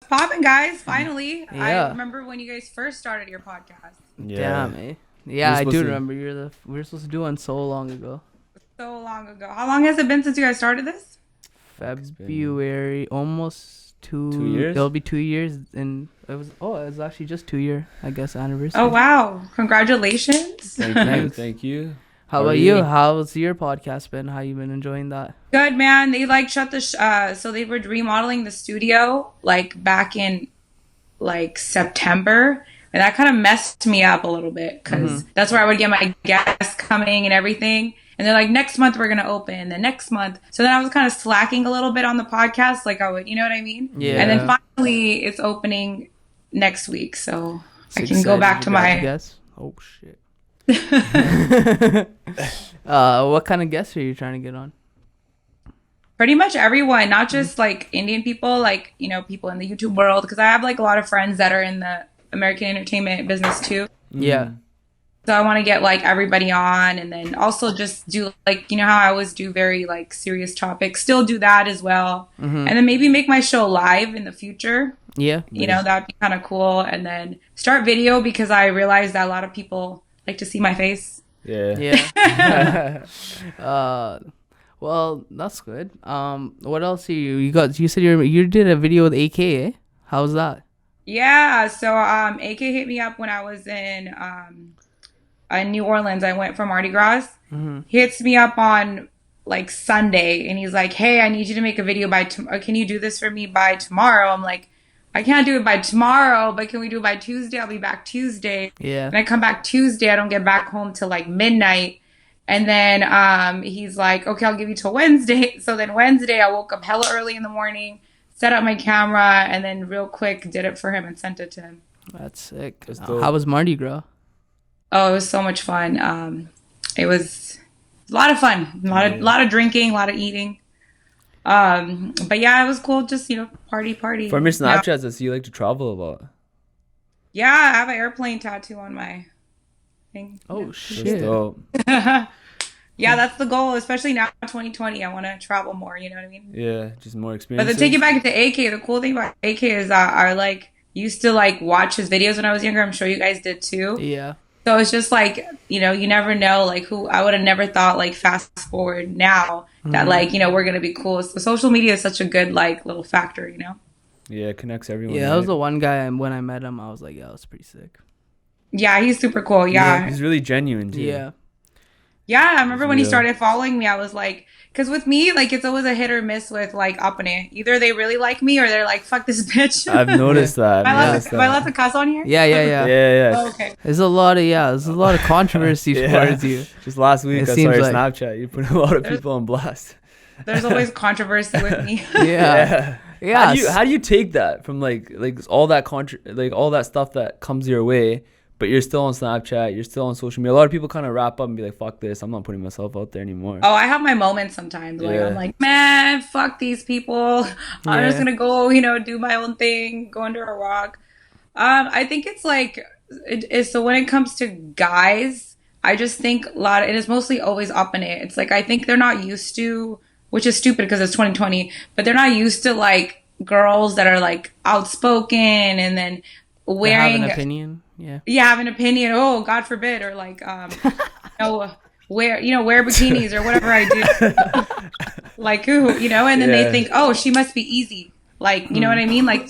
popping, guys? Finally. Yeah. I remember when you guys first started your podcast. Yeah. Damn, eh? Yeah, I do remember. We were supposed to do one so long ago. So long ago. How long has it been since you guys started this? February, almost 2 years. It'll be 2 years, and it was actually just 2 year, I guess, anniversary. Oh wow! Congratulations. Thank you. How about you? How's your podcast been? How you been enjoying that? Good, man. They like shut the so they were remodeling the studio like back in like September, and that kind of messed me up a little bit because that's where I would get my guests coming and everything. And they're like, next month we're gonna open. The next month, so then I was kind of slacking a little bit on the podcast, like I would, you know what I mean? Yeah. And then finally, it's opening next week, so I can go back to my. Guess. Oh shit. What kind of guests are you trying to get on? Pretty much everyone, not just like Indian people, like, you know, people in the YouTube world, because I have like a lot of friends that are in the American entertainment business too. Yeah. So I want to get like everybody on, and then also just do like, you know how I always do very like serious topics, still do that as well. And then maybe make my show live in the future. Yeah. You know, that'd be kind of cool. And then start video, because I realized that a lot of people like to see my face. Yeah. Yeah. Well, that's good. What else are you got? You said you did a video with AK, eh? How's that? Yeah. So AK hit me up when I was in New Orleans. I went for Mardi Gras. He hits me up on like Sunday, and he's like, "Hey, I need you to make a video by tomorrow. Can you do this for me by tomorrow?" I'm like, I can't do it by tomorrow, but can we do it by Tuesday? I'll be back Tuesday. Yeah. And I come back Tuesday. I don't get back home till like midnight. And then he's like, okay, I'll give you till Wednesday. So then Wednesday, I woke up hella early in the morning, set up my camera, and then real quick did it for him and sent it to him. That's sick. That's How was Mardi Gras? Oh, it was so much fun. It was a lot of fun. A lot of drinking, a lot of eating. But yeah, it was cool. Just, you know, party. From your Snapchats, I see you like to travel a lot. Yeah, I have an airplane tattoo on my thing. Oh, Yeah. shit. That's dope. Yeah, that's the goal, especially now 2020. I want to travel more, you know what I mean? Yeah, just more But experiences. to take it back to AK, the cool thing about AK is that I like used to like watch his videos when I was younger. I'm sure you guys did too. Yeah. So it's just like, you know, you never know like who I would have never thought like fast forward now that like, you know, we're going to be cool. So social media is such a good like little factor, you know? Yeah, it connects everyone. Yeah, that right? was the one guy, and when I met him, I was like, yeah, that's pretty sick. Yeah, he's super cool. Yeah. He's really genuine too. Yeah. Yeah, I remember when he real. started following me, I was like, because with me, like, it's always a hit or miss with, like, upping. Either they really like me or they're like, fuck this bitch. I've noticed that. Am I allowed to cuss on here? Yeah. Yeah. Oh, okay. There's a lot of controversy towards you. Just last week, It I saw seems your like- Snapchat. You put a lot of people on blast. There's always controversy with me. Yeah. How do you take that from like all that all that stuff that comes your way, but you're still on Snapchat, you're still on social media? A lot of people kind of wrap up and be like, "Fuck this! I'm not putting myself out there anymore." Oh, I have my moments sometimes. Like, Yeah. I'm like, man, fuck these people. I'm just Yeah. going to go, you know, do my own thing, go under a rock. I think it's like, so when it comes to guys, I just think it is mostly always up in it. It's like, I think they're not used to, which is stupid because it's 2020, but they're not used to like girls that are like outspoken and then wearing Have an opinion. Yeah. have an opinion. Oh, God forbid. Or like, wear bikinis or whatever I do. Like who, you know, and then they think, oh, she must be easy. Like, you know what I mean? Like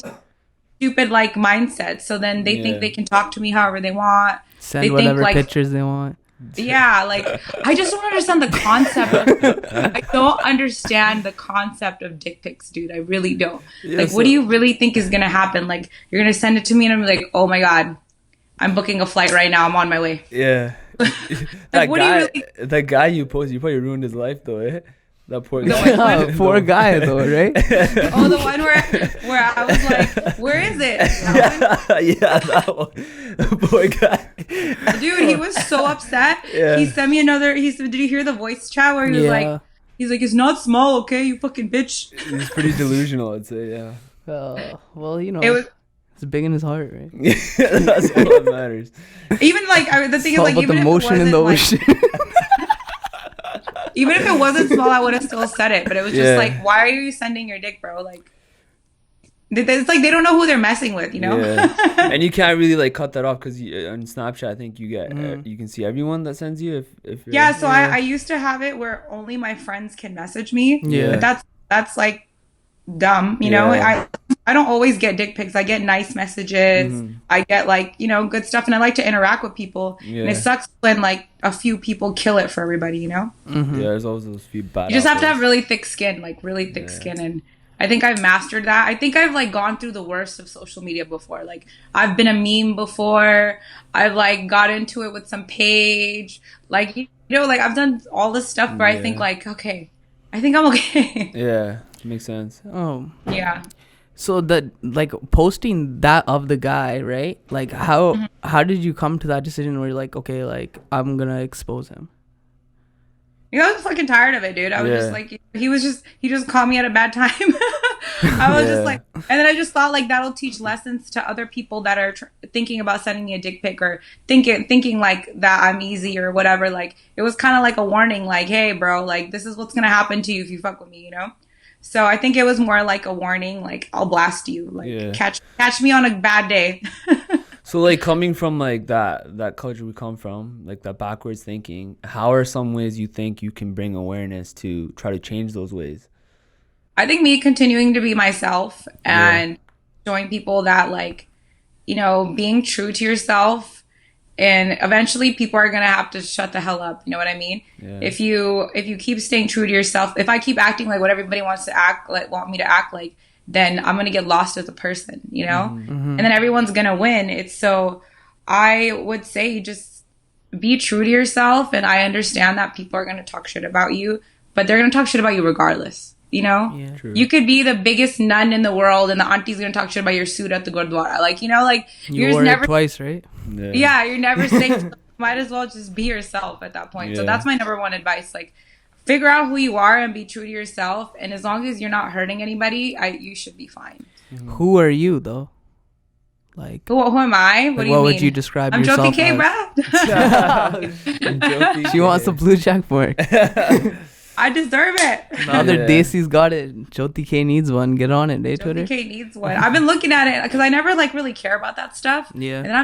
stupid, like mindset. So then they think they can talk to me however they want. Send They whatever think, like, pictures they want. Yeah, like I just don't understand the concept. I don't understand the concept of dick pics, dude. I really don't. Like, what do you really think is gonna happen? Like, you're gonna send it to me, and I'm like, oh my God, I'm booking a flight right now. I'm on my way. Yeah. Like, what do you really? That guy you posted, you probably ruined his life though, eh? That poor The guy. one- Poor guy though, right? Oh, the one where I was like, where is it? That one? Yeah, that one. The poor guy. Dude, he was so upset. Yeah. He sent me another. He said, "Did you hear the voice chat where he was like, he's like, it's not small, okay, you fucking bitch." He's pretty delusional, I'd say. Yeah. Well, you know, It was it's big in his heart, right? That's all that matters. even like the thing is like About even the if motion it in the wasn't, ocean. even if it wasn't small, I would have still said it. But it was just Yeah. like, why are you sending your dick, bro? Like, It's like they don't know who they're messing with, you know? Yeah, and you can't really like cut that off because on Snapchat, I think you get you can see everyone that sends you if you're Yeah, so I used to have it where only my friends can message me. Yeah. But that's like dumb, you know? Yeah. I don't always get dick pics. I get nice messages. I get like, you know, good stuff, and I like to interact with people. Yeah. And it sucks when like a few people kill it for everybody, you know? Yeah, there's always those few bad. You just have to apples. have really thick skin, like really thick skin, and I think I've mastered that. I think I've like gone through the worst of social media before. Like I've been a meme before. I've like got into it with some page. Like you know, like I've done all this stuff where I think like, okay, I think I'm okay. Yeah, makes sense. Oh. Yeah. So that like posting that of the guy, right? Like how did you come to that decision where you're like, okay, like I'm gonna expose him? You know, I was fucking tired of it, dude. I was just like, he just caught me at a bad time. I was just like, and then I just thought like that'll teach lessons to other people that are thinking about sending me a dick pic or thinking like that I'm easy or whatever. Like it was kind of like a warning, like, hey, bro, like this is what's gonna happen to you if you fuck with me, you know? So I think it was more like a warning, like I'll blast you, like catch me on a bad day. So like coming from like that culture we come from, like that backwards thinking, how are some ways you think you can bring awareness to try to change those ways? I think me continuing to be myself and showing people that like, you know, being true to yourself, and eventually people are going to have to shut the hell up. You know what I mean? Yeah. If you keep staying true to yourself, if I keep acting like what everybody wants to act like, want me to act like, then I'm going to get lost as a person, you know? And then everyone's going to win. It's so I would say just be true to yourself. And I understand that people are going to talk shit about you, but they're going to talk shit about you regardless. You know, you could be the biggest nun in the world and the auntie's going to talk shit about your suit at the Gurdwara. Like, you know, like you wore it twice, right? Yeah, you're never safe. Might as well just be yourself at that point. So that's my number one advice. Like, figure out who you are and be true to yourself. And as long as you're not hurting anybody, you should be fine. Who are you though? Like who am I? What do you mean? What would you describe I'm yourself Joty K, bruh. She wants a blue jack for it. I deserve it. The other Desi's got it. Joty K needs one. Get on it, Twitter. Joty K needs one. I've been looking at it because I never like really care about that stuff. Yeah. And I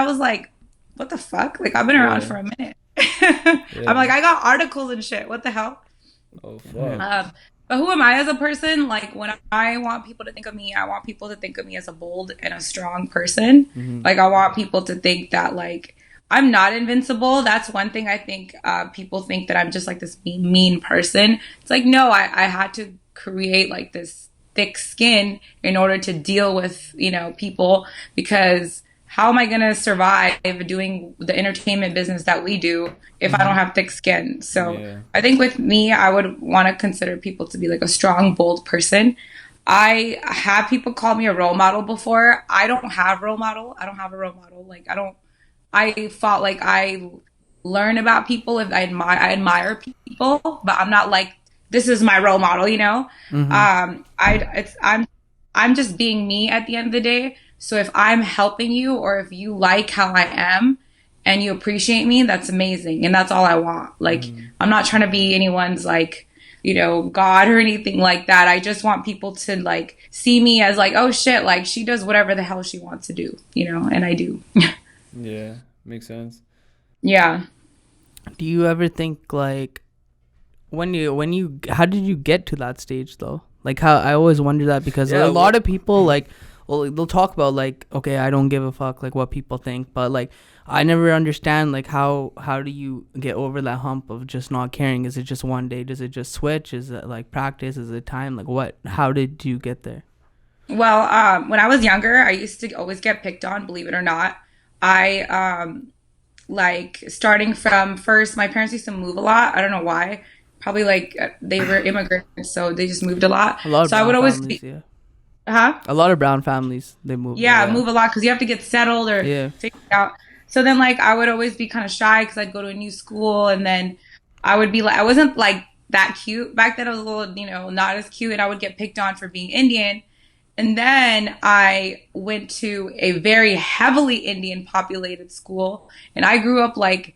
was like, what the fuck? Like I've been around for a minute. I'm like, I got articles and shit. What the hell? Oh fuck. But who am I as a person? Like when I want people to think of me, I want people to think of me as a bold and a strong person. Like I want people to think that like I'm not invincible. That's one thing I think people think that I'm just like this mean person. It's like, no, I had to create like this thick skin in order to deal with, you know, people, because how am I going to survive doing the entertainment business that we do if I don't have thick skin? So I think with me, I would want to consider people to be like a strong, bold person. I have people call me a role model before. I don't have role model. I don't have a role model. Like I thought like I learn about people if I admire people, but I'm not like, this is my role model, you know? I'm just being me at the end of the day. So if I'm helping you or if you like how I am and you appreciate me, that's amazing. And that's all I want. Like, I'm not trying to be anyone's like, you know, God or anything like that. I just want people to like see me as like, oh shit, like she does whatever the hell she wants to do, you know? And I do. Yeah, makes sense. Yeah. Do you ever think like when you how did you get to that stage though? Like how I always wonder that because a lot of people like, well, they'll talk about like, okay, I don't give a fuck like what people think, but like I never understand like how do you get over that hump of just not caring? Is it just one day? Does it just switch? Is it like practice? Is it time? Like what? How did you get there? Well, when I was younger, I used to always get picked on, believe it or not. I like starting from first, my parents used to move a lot. I don't know why. Probably like they were immigrants, so they just moved a lot. So I would always be, a lot of brown families, they move. Move a lot because you have to get settled or figure it out. So then like I would always be kind of shy because I'd go to a new school, and then I would be like, I wasn't like that cute back then. I was a little, you know, not as cute, and I would get picked on for being Indian. And then I went to a very heavily Indian populated school, and I grew up like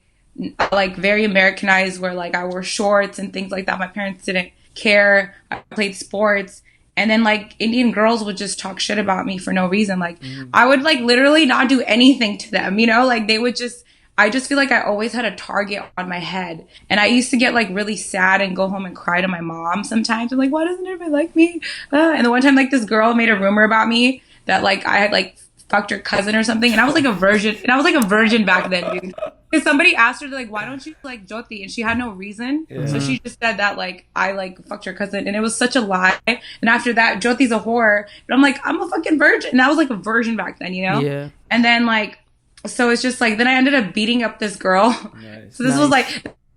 very Americanized, where like I wore shorts and things like that. My parents didn't care. I played sports, And then like Indian girls would just talk shit about me for no reason. Like I would like literally not do anything to them, you know, like they would just, I just feel like I always had a target on my head. And I used to get like really sad and go home and cry to my mom sometimes. I'm like, why doesn't everybody like me? And the one time like this girl made a rumor about me that like I had like fucked her cousin or something. And I was like a virgin. And I was like a virgin back then, dude. Because somebody asked her like, why don't you like Joty? And she had no reason. Yeah. So she just said that like I like fucked her cousin. And it was such a lie. And after that, Joty's a whore. But I'm like, I'm a fucking virgin. And I was like a virgin back then, you know? Yeah. And then like, so it's just like, then I ended up beating up this girl. Nice. So this was like,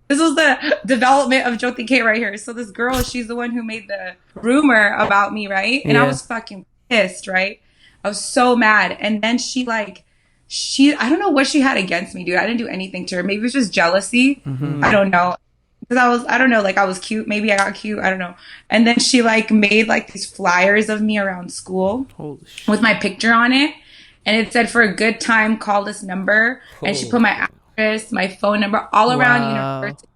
this was the development of Joty K right here. So this girl, she's the one who made the rumor about me, right? And I was fucking pissed, right? I was so mad. And then I don't know what she had against me, dude. I didn't do anything to her. Maybe it was just jealousy. I don't know. Because I don't know, like I was cute. Maybe I got cute. I don't know. And then she like made like these flyers of me around school with my picture on it. And it said, for a good time, call this number. And she put my address, my phone number, all around university.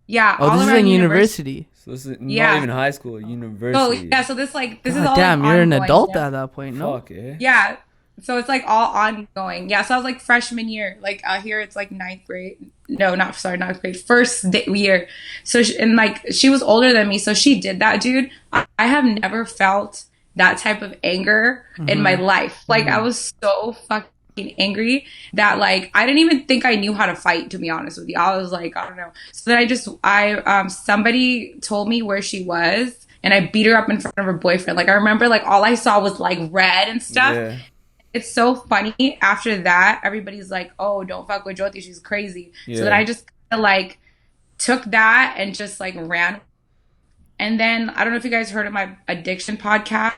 Yeah, all this around is in university. So this is not even high school, university. Oh, yeah, so this is all damn, you're an adult at that point, no? Fuck, eh? Yeah, so it's like all ongoing. Yeah, so I was like freshman year. Like here it's like ninth grade. No, not grade. First year. So she was older than me, so she did that, dude. I have never felt that type of anger in my life. Like I was so fucking angry that like I didn't even think I knew how to fight, to be honest with you. I was like, I don't know. So then somebody told me where she was and I beat her up in front of her boyfriend. Like I remember like all I saw was like red and stuff. Yeah. It's so funny. After that, everybody's like, oh, don't fuck with Joty, she's crazy. Yeah. So then I just kind of like took that and just like ran. And then I don't know if you guys heard of my addiction podcast.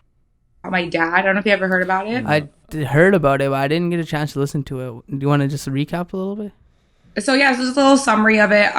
My dad. I don't know if you ever heard about it. I heard about it, but I didn't get a chance to listen to it. Do you want to just recap a little bit? So yeah, so just a little summary of it.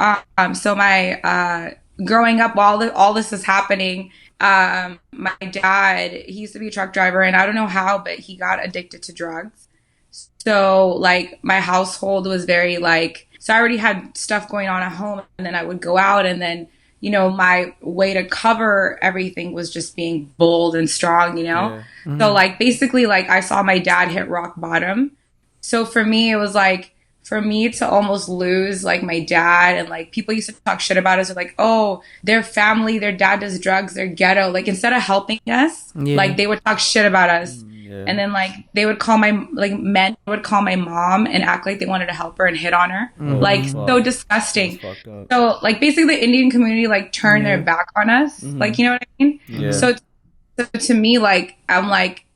So my growing up while all this is happening, my dad, he used to be a truck driver, and I don't know how, but he got addicted to drugs. So like my household was very like, so I already had stuff going on at home, and then I would go out, and then you know, my way to cover everything was just being bold and strong, you know? Yeah. Mm-hmm. So, like, basically, like, I saw my dad hit rock bottom. So, for me, it was, like, for me to almost lose, like, my dad and, like, people used to talk shit about us. They're like, oh, their family, their dad does drugs, they're ghetto. Like, instead of helping us, like, they would talk shit about us. Yeah. And then, like, they would call men would call my mom and act like they wanted to help her and hit on her. Like, so disgusting. So, like, basically the Indian community, like, turned their back on us. Like, you know what I mean? Yeah. So to me, like, I'm like,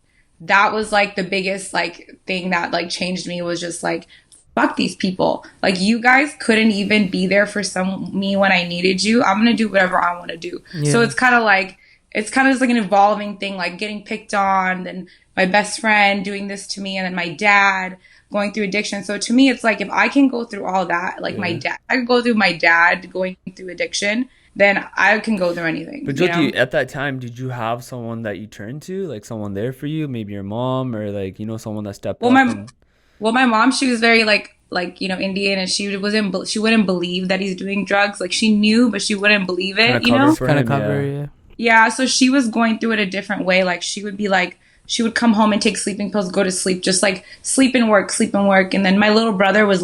that was, like, the biggest, like, thing that, like, changed me was just, like, fuck these people. Like, you guys couldn't even be there for me when I needed you. I'm going to do whatever I want to do. Yeah. So it's kind of like, it's kind of just like an evolving thing, like getting picked on, then my best friend doing this to me, and then my dad going through addiction. So to me, it's like, if I can go through all that, like my dad, I could go through my dad going through addiction, then I can go through anything. But Joty, at that time, did you have someone that you turned to, like someone there for you, maybe your mom, or like, you know, someone that stepped up? My mom, she was very like, you know, Indian, and she wouldn't believe that he's doing drugs. Like, she knew, but she wouldn't believe it, you know? Kind of cover, yeah. Yeah, so she was going through it a different way. Like, she would be like, she would come home and take sleeping pills, go to sleep, just like sleep and work. And then my little brother was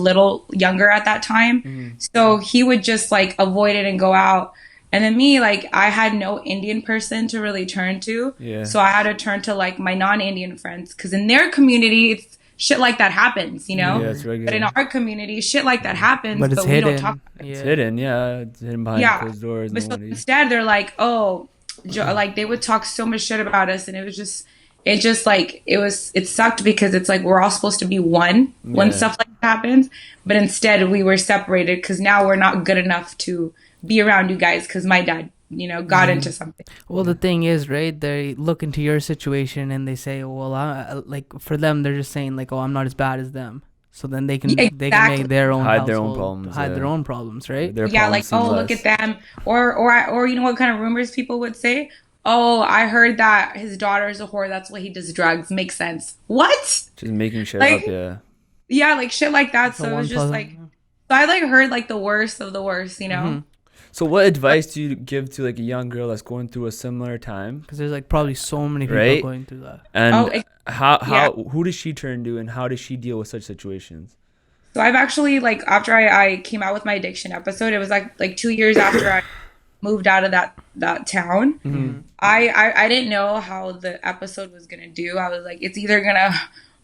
younger at that time. Mm-hmm. So he would just like avoid it and go out. And then me, like, I had no Indian person to really turn to. Yeah. So I had to turn to like my non-Indian friends, because in their community, it's shit like that happens, you know? Yeah, it's regular. But in our community, shit like that happens, but hidden. We don't talk about it. It's hidden, yeah. It's hidden behind closed doors. But so instead, they're like, oh, like, they would talk so much shit about us, and it sucked, because it's like we're all supposed to be one when stuff like that happens, but instead we were separated, because now we're not good enough to be around you guys, because my dad, you know, got into something. Well, the thing is, right, they look into your situation and they say, well, like, for them, they're just saying like, oh, I'm not as bad as them. So then they can make their own hide their own problems, their own problems, right? Like, oh, look at them, or you know what kind of rumors people would say? Oh, I heard that his daughter is a whore, that's why he does drugs. Makes sense. What? Just making shit up, yeah. Yeah, like shit like that. So it was just like, so I like heard like the worst of the worst, you know. Mm-hmm. So what advice do you give to like a young girl that's going through a similar time? Because there's like probably so many people Right? going through that. And who does she turn to, and how does she deal with such situations? So I've actually like after I came out with my addiction episode, it was like 2 years after I moved out of that town. Mm-hmm. I didn't know how the episode was gonna do. I was like, it's either gonna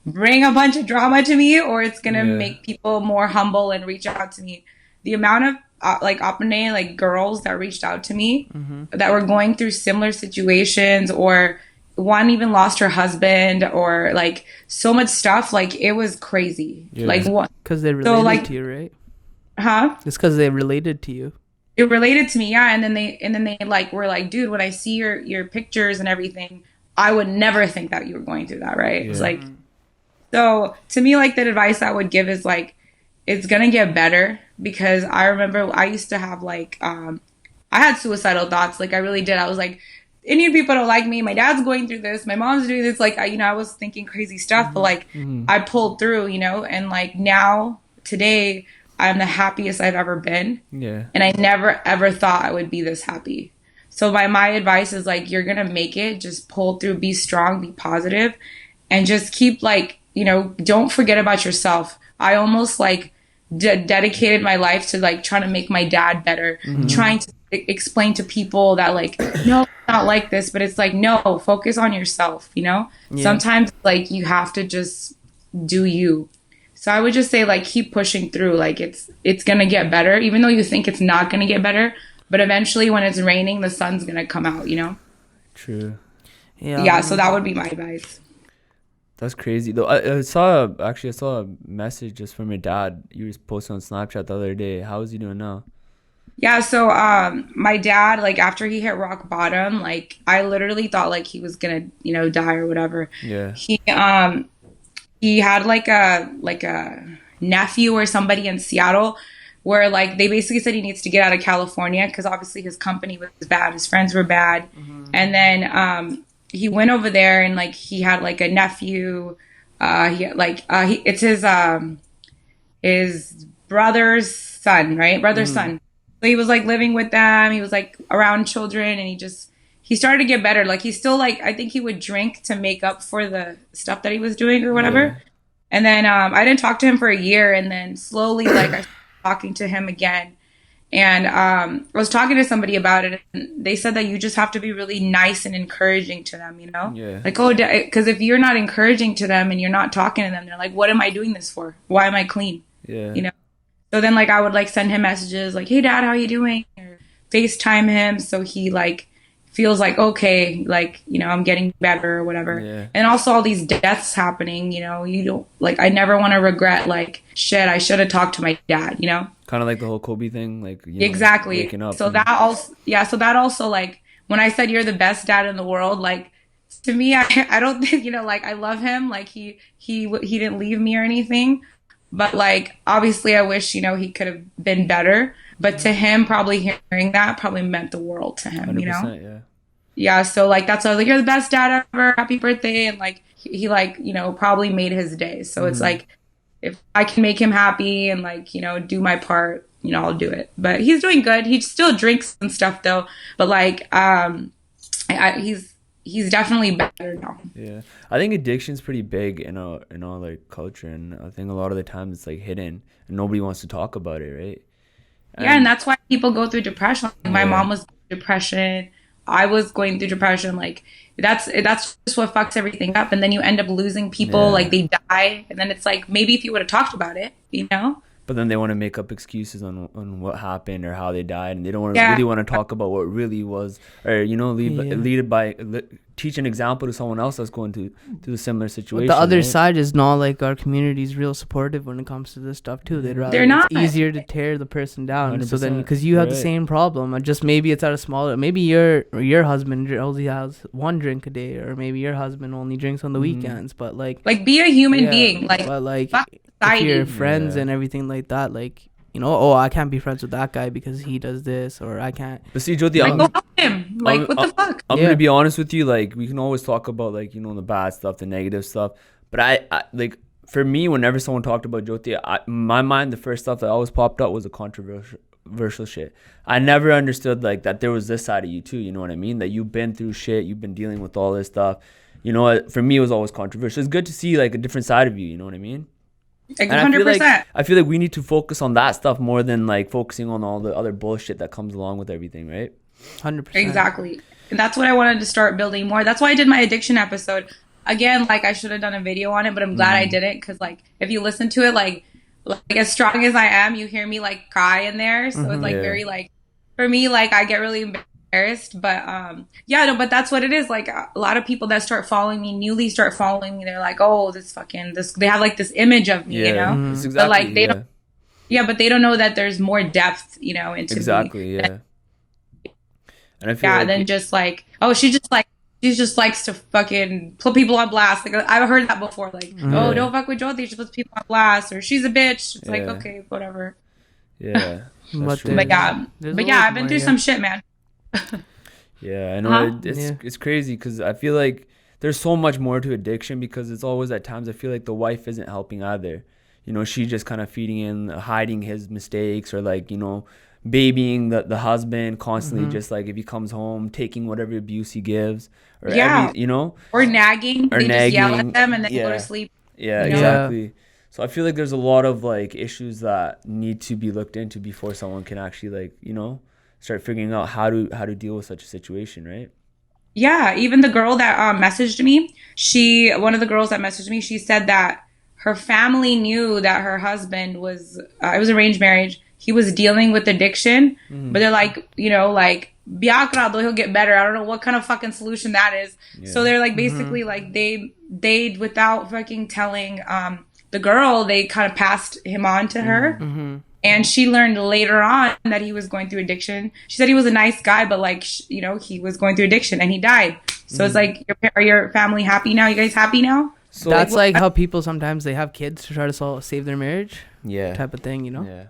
bring a bunch of drama to me or it's gonna make people more humble and reach out to me. The amount of like Apane, like girls that reached out to me that were going through similar situations, or one even lost her husband, or like so much stuff, like it was crazy. Like what? Because they related to you, right? Huh? It's because they related to you. It related to me, yeah. And then they like were like, dude, when I see your pictures and everything, I would never think that you were going through that, right? It's like, so to me, like the advice I would give is like, it's gonna get better, because I remember I used to have like I had suicidal thoughts. Like I really did. I was like, Indian people don't like me. My dad's going through this. My mom's doing this. Like I was thinking crazy stuff, but like I pulled through, and like now today I'm the happiest I've ever been. Yeah. And I never ever thought I would be this happy. So my advice is like, you're gonna make it. Just pull through. Be strong. Be positive, and just keep like don't forget about yourself. I almost like dedicated my life to like trying to make my dad better, trying to explain to people that like, no, it's not like this, but it's like, no, focus on yourself. Sometimes like you have to just do you. So I would just say like keep pushing through. Like it's gonna get better, even though you think it's not gonna get better, but eventually when it's raining, the sun's gonna come out. True. Yeah. So that would be my advice. That's crazy though. I saw a message just from your dad. You was posting on Snapchat the other day. How is he doing now? Yeah, so my dad, like after he hit rock bottom, like I literally thought like he was gonna die or whatever. Yeah. He had like a nephew or somebody in Seattle where like they basically said he needs to get out of California because obviously his company was bad, his friends were bad, and then he went over there and like he had like a nephew. It's his brother's son, right? Brother's son. So he was like living with them. He was like around children, and he started to get better. Like he still like I think he would drink to make up for the stuff that he was doing or whatever. Yeah. And then I didn't talk to him for a year, and then slowly like I started talking to him again. And I was talking to somebody about it, and they said that you just have to be really nice and encouraging to them, Yeah. Like, because if you're not encouraging to them and you're not talking to them, they're like, what am I doing this for? Why am I clean? Yeah. So then, like, I would, like, send him messages like, hey, Dad, how you doing? Or FaceTime him so he, like, feels like, okay, like, I'm getting better or whatever. Yeah. And also all these deaths happening, you don't, like, I never want to regret, like, shit, I should have talked to my dad, Kind of like the whole Kobe thing, like, exactly. Waking up so that also, like, when I said you're the best dad in the world, like, to me, I don't think, like, I love him. Like, he didn't leave me or anything. But, like, obviously I wish, he could have been better. But to him, probably hearing that probably meant the world to him, Yeah. Yeah, so, like, that's why I was like, you're the best dad ever. Happy birthday. And, like, he like, probably made his day. So it's like, if I can make him happy and, like, do my part, I'll do it. But he's doing good. He still drinks and stuff, though. But, like, he's definitely better now. Yeah, I think addiction's pretty big in our like culture, and I think a lot of the time it's like hidden and nobody wants to talk about it, right? And that's why people go through depression. Like, my mom was depression. I was going through depression. Like that's just what fucks everything up. And then you end up losing people. Like they die, and then it's like maybe if you would have talked about it, But then they want to make up excuses on what happened or how they died, and they don't really want to talk about what really was, or teach an example to someone else that's going through a similar situation. But the other side is not like our community's real supportive when it comes to this stuff too. They're not. It's easier to tear the person down. So then, because you have the same problem, just maybe it's at a smaller. Maybe your husband only has one drink a day, or maybe your husband only drinks on the weekends. But like be a human being. If your friends and everything like that, like, I can't be friends with that guy because he does this, or I can't. But see, Joty, go help him. Like, what the fuck? I'm gonna be honest with you. Like, we can always talk about like the bad stuff, the negative stuff. But I like, for me, whenever someone talked about Joty, my mind, the first stuff that always popped up was a controversial shit. I never understood like that there was this side of you too. You know what I mean? That you've been through shit. You've been dealing with all this stuff. You know, for me, it was always controversial. It's good to see like a different side of you. You know what I mean? Like 100%. I feel like we need to focus on that stuff more than like focusing on all the other bullshit that comes along with everything, right? 100%. Exactly. And that's what I wanted to start building more. That's why I did my addiction episode. Again, like I should have done a video on it, but I'm glad I didn't, because like if you listen to it, like as strong as I am, you hear me like cry in there. So it's like very like, for me, like I get really embarrassed. But yeah, no, but that's what it is. Like a lot of people that start following me, newly start following me, they're like, oh, this, they have like this image of me, you know? Exactly, but like they don't, but they don't know that there's more depth, you know, into exactly, me. And I feel like then just like, oh, she just likes to fucking put people on blast. Like I've heard that before. Like, oh, don't fuck with Joty. She puts people on blast, or she's a bitch. It's like, okay, whatever. Yeah, but yeah, I've been through some shit, man. Yeah, I know. It's crazy because I feel like there's so much more to addiction, because it's always at times I feel like the wife isn't helping either. You know, she's just kind of feeding in, hiding his mistakes, or like, you know, babying the husband constantly, just like if he comes home, taking whatever abuse he gives, or you know, or nagging. They just yell at them and then go to sleep. Yeah, exactly. So I feel like there's a lot of like issues that need to be looked into before someone can actually like, you know, start figuring out how to deal with such a situation, right? Yeah, even the girl that messaged me, one of the girls that messaged me, she said that her family knew that her husband was, it was arranged marriage. He was dealing with addiction, but they're like, you know, like, biakrado, he'll get better. I don't know what kind of fucking solution that is. Yeah. So they're like, basically, like, they without fucking telling the girl, they kind of passed him on to her. And she learned later on that he was going through addiction. She said he was a nice guy, but like, you know, he was going through addiction and he died. So it's like, are your family happy now? You guys happy now? So that's like how people sometimes they have kids to try to save their marriage. Yeah. Type of thing, you know? Yeah.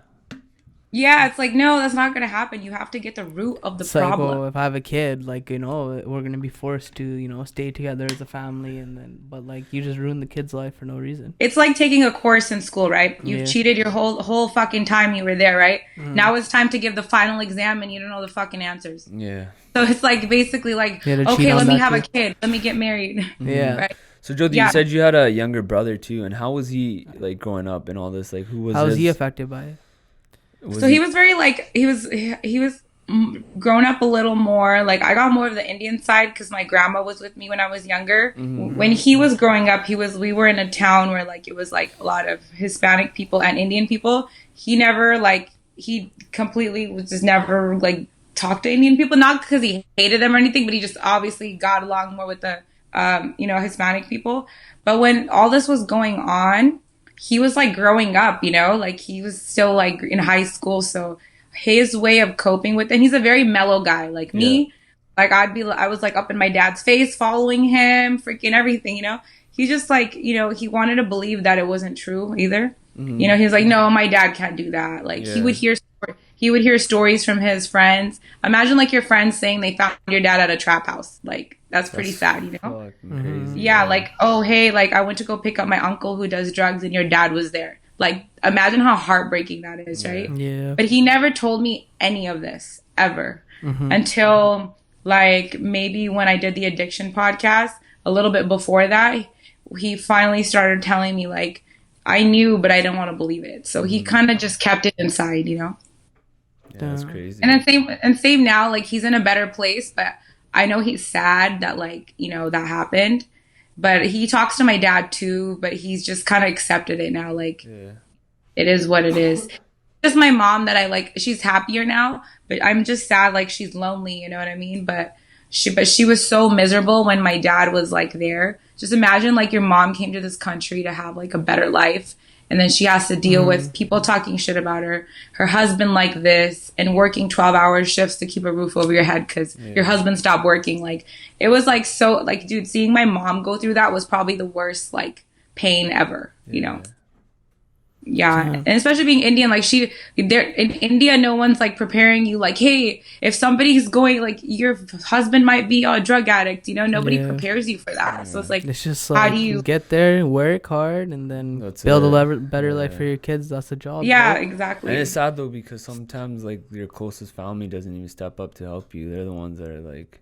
Yeah, it's like, no, that's not going to happen. You have to get the root of the problem. Like, well, if I have a kid, like, you know, we're going to be forced to, you know, stay together as a family. But like, you just ruin the kid's life for no reason. It's like taking a course in school, right? You've cheated your whole fucking time you were there, right? Now it's time to give the final exam and you don't know the fucking answers. Yeah. So it's like, basically like, okay, let me have a kid. Let me get married. Yeah. Right? So Joty, you said you had a younger brother too, and how was he like growing up and all this? Like, how was he affected by it? So he was very like, he was grown up a little more. Like I got more of the Indian side because my grandma was with me when I was younger. When he was growing up, we were in a town where like it was like a lot of Hispanic people and Indian people. He never like, he completely was just never like talked to Indian people, not because he hated them or anything, but he just obviously got along more with the you know, Hispanic people. But when all this was going on, he was like growing up, you know, like he was still like in high school. So his way of coping with, and he's a very mellow guy like me. Like I was like up in my dad's face following him, freaking everything, you know. He just like, you know, he wanted to believe that it wasn't true either. You know, he was like, no, my dad can't do that. Like he would hear stories from his friends. Imagine like your friends saying they found your dad at a trap house. Like that's pretty sad, you know? Crazy. Yeah, like, oh, hey, like I went to go pick up my uncle who does drugs and your dad was there. Like, imagine how heartbreaking that is, right? Yeah. But he never told me any of this ever until like maybe when I did the addiction podcast, a little bit before that, he finally started telling me like, I knew, but I didn't want to believe it. So he kind of just kept it inside, you know? Yeah, that's crazy. And then same now, like he's in a better place, but I know he's sad that like, you know, that happened. But he talks to my dad too, but he's just kind of accepted it now. Like it is what it is. Just my mom that I like, she's happier now, but I'm just sad. Like she's lonely, you know what I mean? But she was so miserable when my dad was like there. Just imagine like your mom came to this country to have like a better life. And then she has to deal with people talking shit about her husband like this, and working 12-hour shifts to keep a roof over your head because your husband stopped working. Like, it was like so, like, dude, seeing my mom go through that was probably the worst, like, pain ever, you know? Yeah, and especially being Indian, like there in India, no one's like preparing you. Like, hey, if somebody's going, like your husband might be a drug addict, nobody prepares you for that. So it's like, it's just how like do you get there, work hard, and then build a better life for your kids? That's the job. Yeah, right? exactly. And it's sad though because sometimes like your closest family doesn't even step up to help you. They're the ones that are like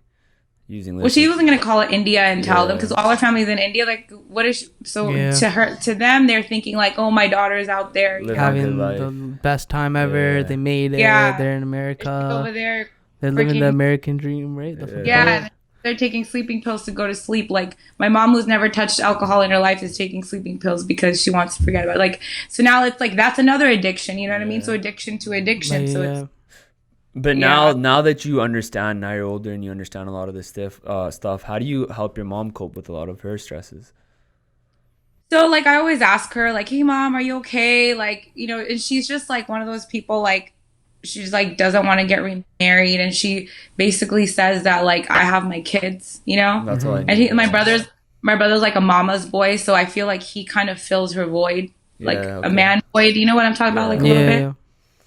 using. Well, she wasn't gonna call it India and tell them because all our family's in India. Like, what is to them? They're thinking like, oh, my daughter's out there having the best time ever. They made it. They're in America. Over there, they're living the American dream, right? And they're taking sleeping pills to go to sleep. Like my mom, who's never touched alcohol in her life, is taking sleeping pills because she wants to forget about it. Like, so now it's like that's another addiction. You know what I mean? So addiction to addiction. It's. But now that you understand, now you're older and you understand a lot of this stuff, how do you help your mom cope with a lot of her stresses? So, like, I always ask her, like, hey, Mom, are you okay? Like, and she's just, like, one of those people, like, she's, like, doesn't want to get remarried. And she basically says that, like, I have my kids, That's all I need. And my brother's, like, a mama's boy. So I feel like he kind of fills her void, like, a man void. You know what I'm talking about? Like, a little bit.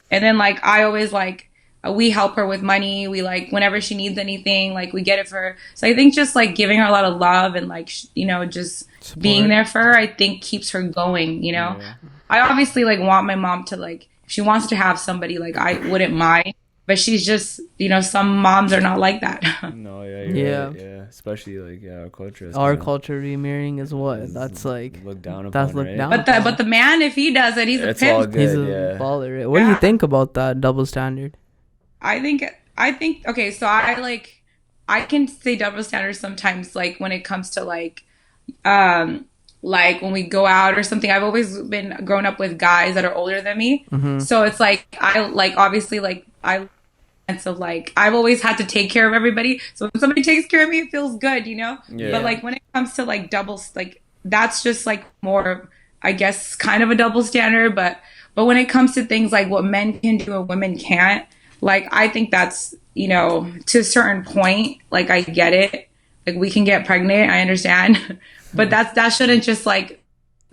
And then, like, I always, like, we help her with money. We like whenever she needs anything, like we get it for her. So I think just like giving her a lot of love and like, just support. Being there for her, I think keeps her going, I obviously like want my mom to like, if she wants to have somebody, like I wouldn't mind, but she's just, some moms are not like that. No, yeah. Especially like, our culture remarrying is what? That's like, looked down upon, that's looked down upon. But the man, if he does it, he's a pimp. All good, he's a baller. Right? What do you think about that double standard? I think okay, so I can say double standards sometimes, like when it comes to like when we go out or something. I've always been grown up with guys that are older than me, so it's like I like obviously like I and so like I've always had to take care of everybody. So when somebody takes care of me, it feels good, But like when it comes to like doubles, like that's just like more, I guess, kind of a double standard. But when it comes to things like what men can do and women can't. Like, I think that's, to a certain point, like, I get it. Like, we can get pregnant, I understand. But that shouldn't just, like,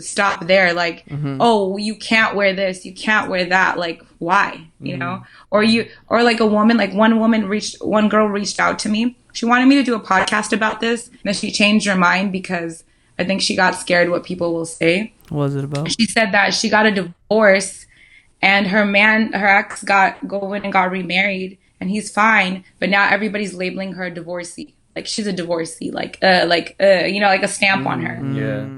stop there. Like, oh, you can't wear this, you can't wear that. Like, why? Or like a woman, like one girl reached out to me. She wanted me to do a podcast about this. And then she changed her mind because I think she got scared what people will say. What was it about? She said that she got a divorce. And her ex got remarried, and he's fine. But now everybody's labeling her a divorcee. Like she's a divorcee. Like like a stamp on her. Yeah.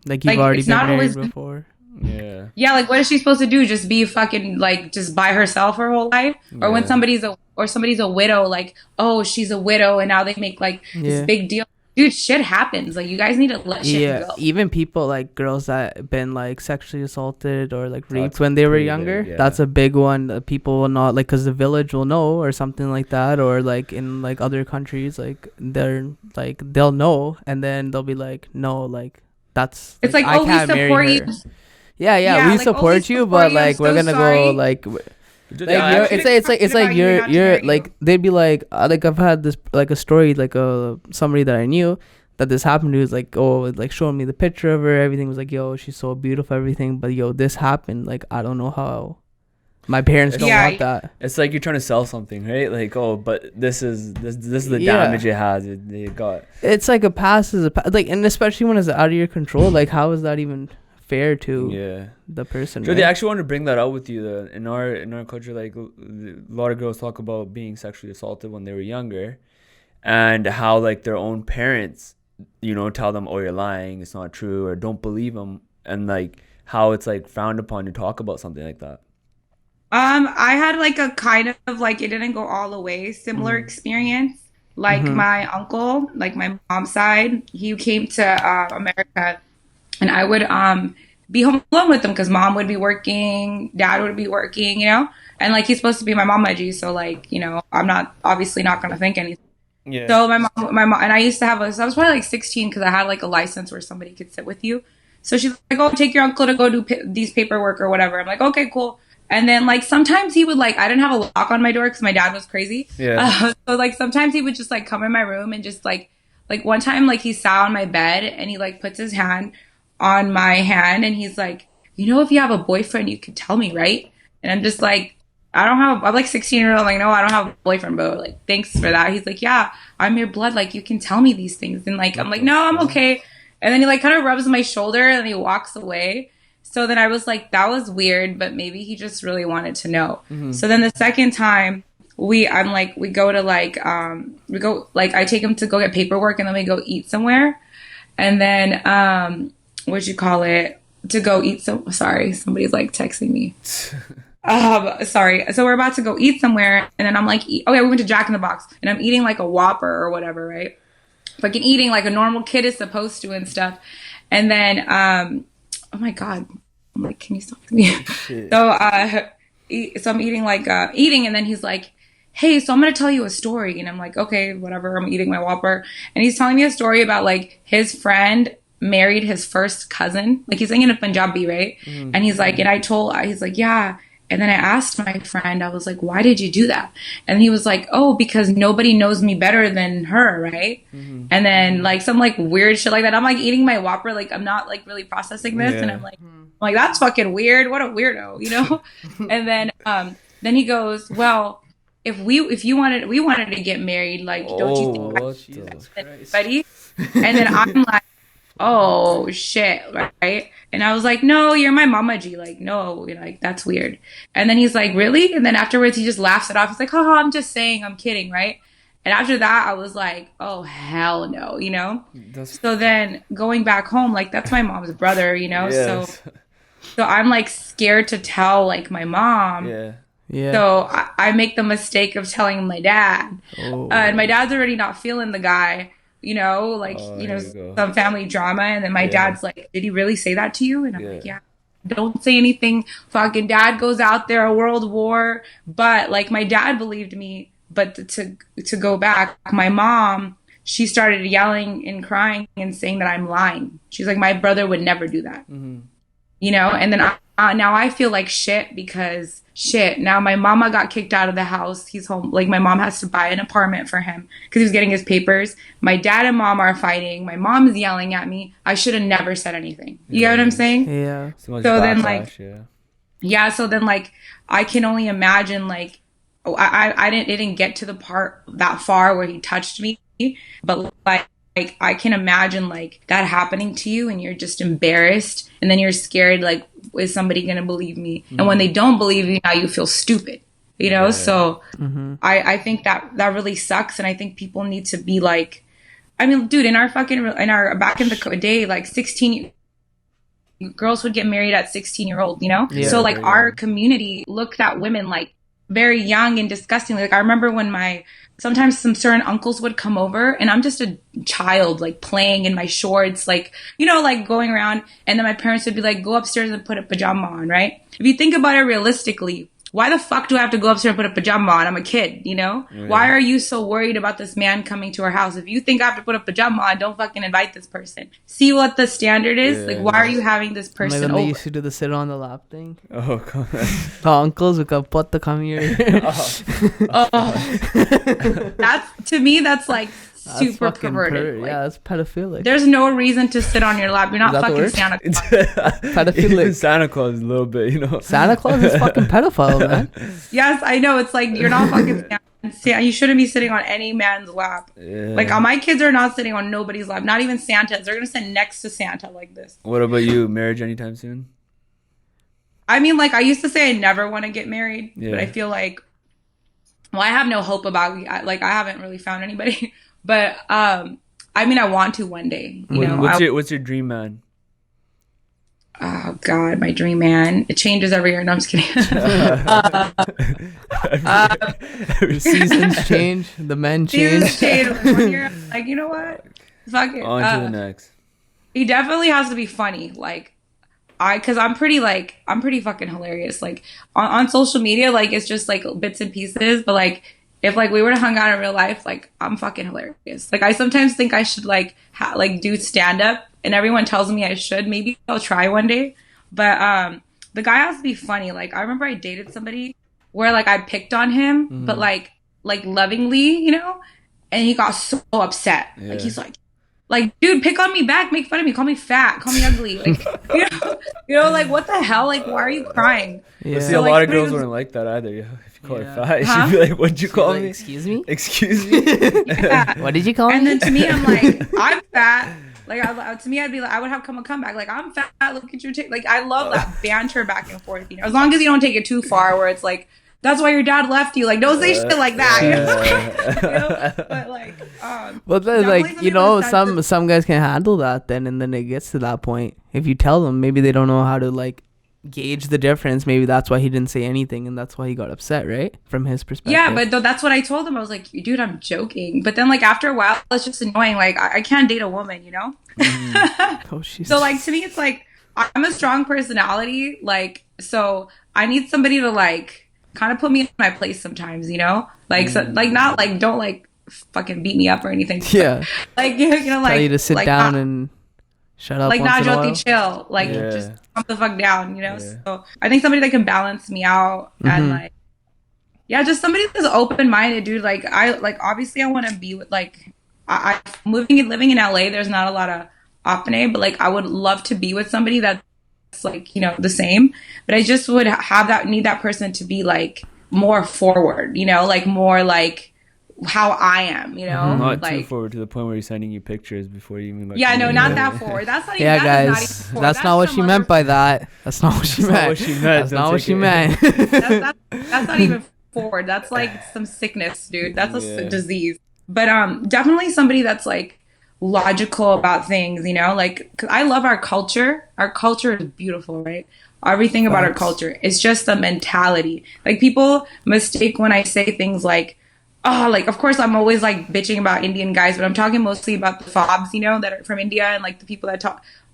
Like you've already been married before. Yeah. Yeah. Like what is she supposed to do? Just be fucking like just by herself her whole life? Or when somebody's a widow, like oh she's a widow, and now they make like this big deal. Dude, shit happens. Like, you guys need to let shit go. Even people, like, girls that been, like, sexually assaulted or, like, raped when they were younger. That's a big one. People will not, like, because the village will know or something like that. Or, like, in, like, other countries, like, they'll know. And then they'll be like, no, like, that's... It's like, oh, we support you. Yeah, we support you, but, like, we're gonna go, like... Like it's like you're like they'd be like I've had this like a story like somebody that I knew that this happened to is like like showing me the picture of her, everything was like yo she's so beautiful, everything, but yo this happened, like I don't know how my parents don't want that. It's like you're trying to sell something, right? Like but this is the damage it has. It got. It's like a pass is like, and especially when it's out of your control. Like how is that even fair to the person? Joty, I actually want to bring that out with you. In our culture, like a lot of girls talk about being sexually assaulted when they were younger, and how like their own parents, tell them, "Oh, you're lying. It's not true," or "Don't believe them," and like how it's like frowned upon to talk about something like that. I had like a kind of like it didn't go all the way similar experience. Like my uncle, like my mom's side, he came to America. And I would be home alone with him because mom would be working, dad would be working, and like he's supposed to be my mama G, so like I'm not obviously not gonna think anything. Yeah. So my mom, and I used to have I was probably like 16 because I had like a license where somebody could sit with you. So she's like, "Oh, take your uncle to go do these paperwork or whatever." I'm like, "Okay, cool." And then like sometimes he would like I didn't have a lock on my door because my dad was crazy. Yeah. So like sometimes he would just like come in my room and just like one time like he sat on my bed and he like puts his hand on my hand and he's like, if you have a boyfriend, you could tell me, right? And I'm just like, I'm like 16-year-old. I'm like, no, I don't have a boyfriend, but like, thanks for that. He's like, yeah, I'm your blood. Like, you can tell me these things. And like, I'm like, no, I'm okay. And then he like kind of rubs my shoulder and he walks away. So then I was like, that was weird, but maybe he just really wanted to know. So then the second time we go to like, I take him to go get paperwork and then we go eat somewhere. And then, to go eat sorry, somebody's like texting me. Sorry. So we're about to go eat somewhere, and then I'm like, we went to Jack in the Box, and I'm eating like a Whopper or whatever, right? Fucking eating like a normal kid is supposed to and stuff. And then, oh my God, I'm like, can you stop me? So I'm eating and then he's like, hey, so I'm gonna tell you a story, and I'm like, okay, whatever. I'm eating my Whopper, and he's telling me a story about like his friend married his first cousin. Like he's saying in a Punjabi, right? And he's like, he's like, yeah. And then I asked my friend, I was like, why did you do that? And he was like, oh, because nobody knows me better than her, right? And then like some like weird shit like that. I'm like eating my Whopper, like I'm not like really processing this, and I'm like, that's fucking weird. What a weirdo, And then he goes, well, if we wanted to get married, like, don't you think anybody? And then I'm like, oh shit, right? And I was like, no, you're my mama G, like, no, like, that's weird. And then he's like, really? And then afterwards he just laughs it off. He's like, haha, I'm just saying, I'm kidding, right? And after that I was like, oh hell no, so then going back home, like, that's my mom's brother, yes. so I'm like scared to tell like my mom. So I make the mistake of telling my dad. And my dad's already not feeling the guy, some family drama. And then my dad's like, did he really say that to you? And I'm like, yeah, don't say anything. Fucking dad goes out there, a world war. But like my dad believed me. But to go back, my mom, she started yelling and crying and saying that I'm lying. She's like, my brother would never do that. And then now I feel like shit because now my mama got kicked out of the house. He's home. Like my mom has to buy an apartment for him because he was getting his papers. My dad and mom are fighting. My mom is yelling at me. I should have never said anything. You get what I'm saying? Yeah. So then like, so then like, I can only imagine like, it didn't get to the part that far where he touched me, but like I can imagine like that happening to you and you're just embarrassed and then you're scared, like, is somebody going to believe me? And when they don't believe you, now you feel stupid, So I think that really sucks. And I think people need to be like, I mean, dude, back in the day, like 16 girls would get married at 16-year-old, So like our community looked at women like very young and disgusting. Like I remember when sometimes some certain uncles would come over and I'm just a child, like playing in my shorts, like, like going around. And then my parents would be like, go upstairs and put a pajama on, right? If you think about it realistically, why the fuck do I have to go upstairs and put a pajama on? I'm a kid, Why are you so worried about this man coming to our house? If you think I have to put a pajama on, don't fucking invite this person. See what the standard is? Like, why are you having this person over? They used to do the sit on the lap thing. Oh, come on. The uncles would go, put the come here. To me, that's like super perverted. Like, that's pedophilic. There's no reason to sit on your lap. You're not fucking Santa Claus. Pedophilic. Santa Claus a little bit, Santa Claus is fucking pedophile, man. Yes, I know. It's like you're not fucking Santa. You shouldn't be sitting on any man's lap. Like my kids are not sitting on nobody's lap. Not even Santa's. They're gonna sit next to Santa like this. What about you? Marriage anytime soon? I mean, like I used to say I never want to get married, but I feel like, I have no hope about it. Like I haven't really found anybody. But I mean, I want to one day. What's your dream man? Oh God, my dream man. It changes every year. No, I'm just kidding. Seasons change. The men change. Seasons change. 1 year, like, you know what? Fuck it. On to the next. He definitely has to be funny. Like, because I'm pretty fucking hilarious. Like on social media, like it's just like bits and pieces. But like, if like we were to hang out in real life, like I'm fucking hilarious. Like I sometimes think I should like do stand up, and everyone tells me I should. Maybe I'll try one day. But the guy has to be funny. Like I remember I dated somebody where like I picked on him, but like lovingly, and he got so upset. Like he's like, dude, pick on me back, make fun of me, call me fat, call me ugly. Like, You know, like, what the hell? Like, why are you crying? Yeah. But see, a lot of girls wouldn't like that either. Yeah. If you call her fat, she'd be like, "What'd you call me? Excuse me? Excuse me? Yeah. What did you call me?" And then to me, I'm like, I'm fat. Like, to me, I'd be like, I would have come a comeback. Like, I'm fat. Look at your like, I love that banter back and forth. You know, as long as you don't take it too far, where it's like, that's why your dad left you. Like, don't say shit like that. You know? But like, but then, like, you know, some guys can handle that then, and then it gets to that point. If you tell them, maybe they don't know how to like gauge the difference. Maybe that's why he didn't say anything, and that's why he got upset, right? From his perspective. Yeah, but that's what I told him. I was like, dude, I'm joking. But then, like, after a while, it's just annoying. Like, I can't date a woman, you know? Oh, she's so, like, to me, it's like, I'm a strong personality. Like, so I need somebody to, like, kind of put me in my place sometimes, you know? Like, so, like, not, like, don't, like, fucking beat me up or anything. Yeah. Like, you know, like... Tell you to sit like, down and shut up. Like, not Joty, chill. Like, just calm the fuck down, you know? So, I think somebody that can balance me out and, like, yeah, just somebody that's open-minded, dude. Like, obviously I want to be with, like, living in LA, there's not a lot of opene, but, like, I would love to be with somebody that's, like, you know, the same. But I just would need that person to be, like, more forward, you know? Like, more, like, how I am, you know? Not like, too forward to the point where he's sending you pictures before you even... Like, yeah, no, not that forward. That's not even... Yeah, that guys, that's not what she meant by that. That's not what she meant. That's not what she meant. That's not even forward. That's like some sickness, dude. That's a disease. But definitely somebody that's like logical about things, you know? Like, 'cause I love our culture. Our culture is beautiful, right? Everything about our culture. It's just the mentality. Like, people mistake when I say things like, oh, like, of course, I'm always, like, bitching about Indian guys, but I'm talking mostly about the fobs, you know, that are from India, and, like, the people that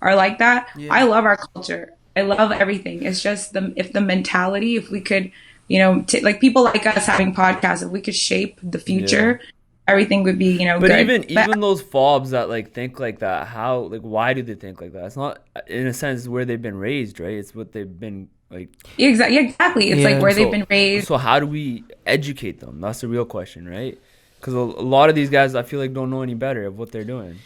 are like that. Yeah. I love our culture. I love everything. It's just if the mentality, if we could, you know, like, people like us having podcasts, if we could shape the future, everything would be, you know, but good. Even those fobs that, like, think like that, how, like, why do they think like that? It's not, in a sense, where they've been raised, right? It's what they've been... Like, exactly. It's like where they've been raised. So how do we educate them? That's the real question, right? Because a lot of these guys, I feel like, don't know any better of what they're doing.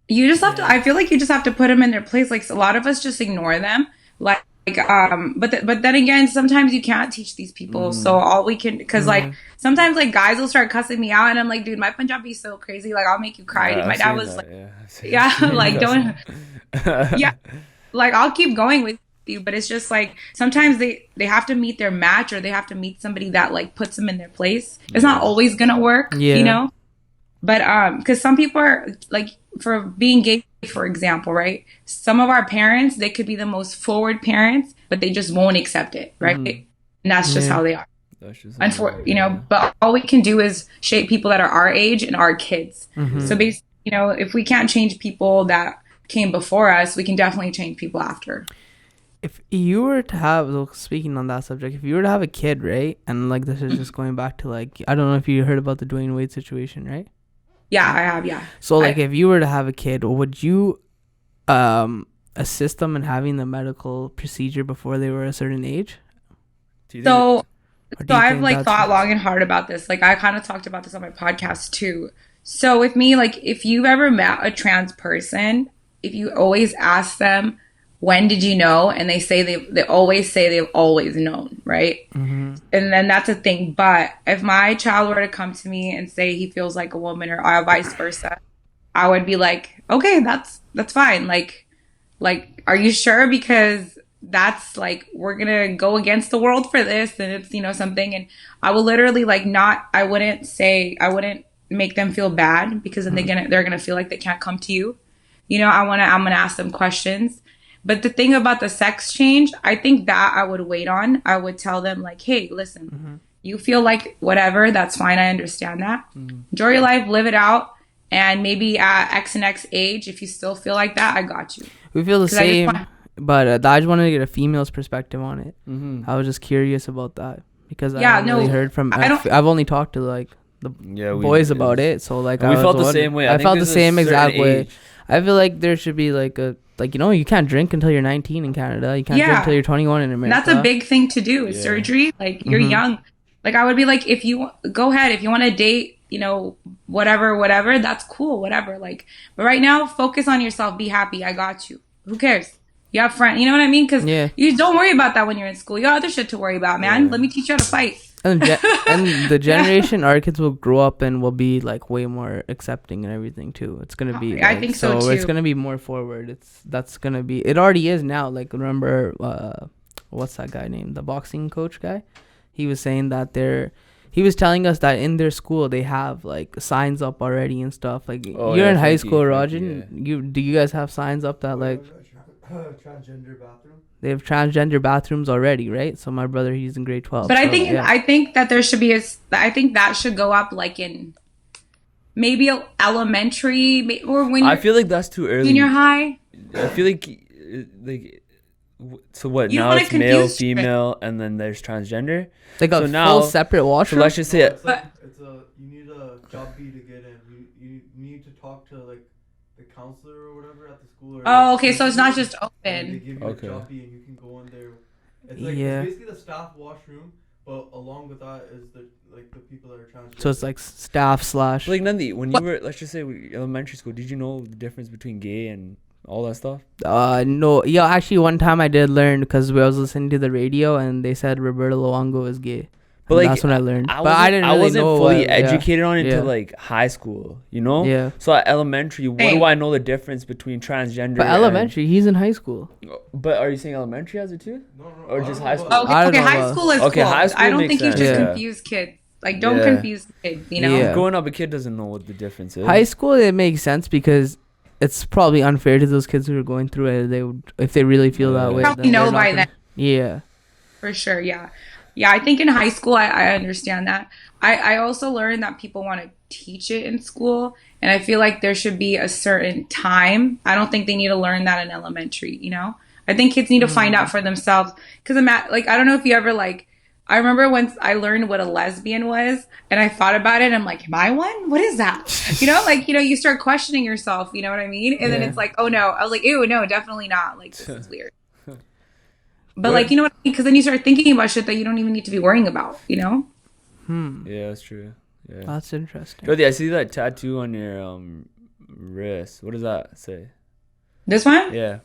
You just have to. I feel like you just have to put them in their place. Like, a lot of us just ignore them. Like, but then again, sometimes you can't teach these people. So all we can, because like sometimes like guys will start cussing me out, and I'm like, dude, my Punjabi is so crazy. Like, I'll make you cry. Dude. My dad was like, like don't, like, I'll keep going with you, but it's just like sometimes they have to meet their match, or they have to meet somebody that like puts them in their place. It's not always gonna work, you know. But because some people are like, for being gay, for example, right? Some of our parents, they could be the most forward parents, but they just won't accept it, right? And that's just how they are. That's just you know. But all we can do is shape people that are our age and our kids. So basically, you know, if we can't change people that came before us, we can definitely change people after. If you were to have, speaking on that subject, if you were to have a kid, right, and like this is just going back to like, I don't know if you heard about the Dwayne Wade situation, right? Yeah, I have, yeah. So like, if you were to have a kid, would you assist them in having the medical procedure before they were a certain age? So I've like thought long and hard about this. Like, I kind of talked about this on my podcast too. So with me, like, if you've ever met a trans person, if you always ask them, when did you know? And they say they always say they've always known, right? And then that's a thing. But if my child were to come to me and say he feels like a woman, or vice versa, I would be like, okay, that's fine. Like, are you sure? Because that's like, we're gonna go against the world for this, and it's, you know, something. And I will literally I wouldn't make them feel bad, because then they're gonna feel like they can't come to you. You know, I'm gonna ask them questions. But the thing about the sex change, I think that I would wait on. I would tell them, like, hey, listen, you feel like whatever, that's fine. I understand that. Enjoy your life, live it out. And maybe at X and X age, if you still feel like that, I got you. We feel the same, but I just wanted to get a female's perspective on it. I was just curious about that, because I haven't really heard from... I've only talked to, like, the boys about it. So, like, we felt the same way. I felt the same exact way. I feel like there should be, like, you know, you can't drink until you're 19 in Canada. You can't drink until you're 21 in America. That's a big thing to do, is surgery. Like, you're young. Like, I would be like, if you go ahead, if you want to date, you know, whatever, that's cool, whatever. Like, but right now, focus on yourself. Be happy. I got you. Who cares? You have friends. You know what I mean? Because Yeah. you don't worry about that when you're in school. You got other shit to worry about, man. Yeah. Let me teach you how to fight. And the generation our kids will grow up and will be like way more accepting and everything too. It's gonna be. I think so too. It's gonna be more forward. That's gonna be. It already is now. Like remember, what's that guy named? The boxing coach guy. He was saying that he was telling us that in their school they have like signs up already and stuff. Like you're in high school, Roger. Do you guys have signs up that like transgender bathroom? They have transgender bathrooms already, right? So my brother, he's in grade 12. But I think that there should be I think that should go up like in maybe elementary or when I feel like that's too early. Junior high. I feel like so what You now? don't It's male, female, and then there's transgender. Like a full separate washroom. So let's just say you need a job B to get in. You need to talk to like the counselor or whatever at the school. Oh, okay. So it's not just They open. give you a job B and you can go in there. It's like Yeah. it's basically the staff washroom, but along with that is the people that are transgender. So it's like staff slash. like Nandi, when you were let's just say elementary school, did you know the difference between gay and all that stuff? No. Yeah, actually, one time I did learn because I was listening to the radio and they said Roberto Luongo is gay. But like that's when I learned. I wasn't fully educated on it until like high school, you know? Yeah. So at elementary, what do I know the difference between transgender? But elementary, he's in high school. But are you saying elementary has it too? No. Or just high school? Okay, high school is cool. High school I don't makes think you sense. should Yeah. confuse kids. Like, don't confuse kids, you know? Yeah. Growing up, a kid doesn't know what the difference is. High school, it makes sense because it's probably unfair to those kids who are going through it. They would, if they really feel that way. Probably know by then. Yeah. For sure, yeah. Yeah, I think in high school, I understand that. I also learned that people want to teach it in school. And I feel like there should be a certain time. I don't think they need to learn that in elementary, you know? I think kids need to find out for themselves. Because I don't know if you ever like, I remember once I learned what a lesbian was and I thought about it. And I'm like, am I one? What is that? You know, like, you start questioning yourself, you know what I mean? And then it's like, oh no. I was like, ew, no, definitely not. Like, this is weird. But like, you know what I mean? Because then you start thinking about shit that you don't even need to be worrying about, you know? Yeah, that's true. Yeah. That's interesting. Joty, I see that tattoo on your wrist. What does that say? This one? Yeah.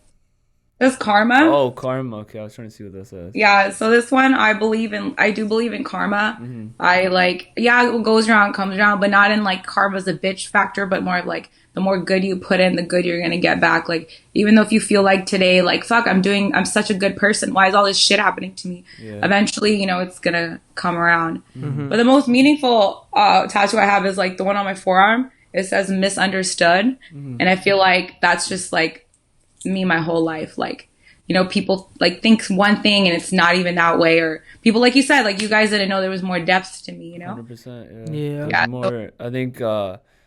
This karma. Oh, karma. Okay, I was trying to see what that says. Yeah, so this one, I do believe in karma. I like, it goes around, comes around, but not in like karma's a bitch factor, but more of like, the more good you put in, the good you're gonna get back. Like, even though if you feel like today, like, fuck, I'm such a good person. Why is all this shit happening to me? Yeah. Eventually, it's gonna come around. But the most meaningful tattoo I have is like the one on my forearm. It says misunderstood. And I feel like that's just like me my whole life. Like, people like think one thing and it's not even that way. Or people, like you said, like you guys didn't know there was more depth to me, 100%. Yeah. More, I think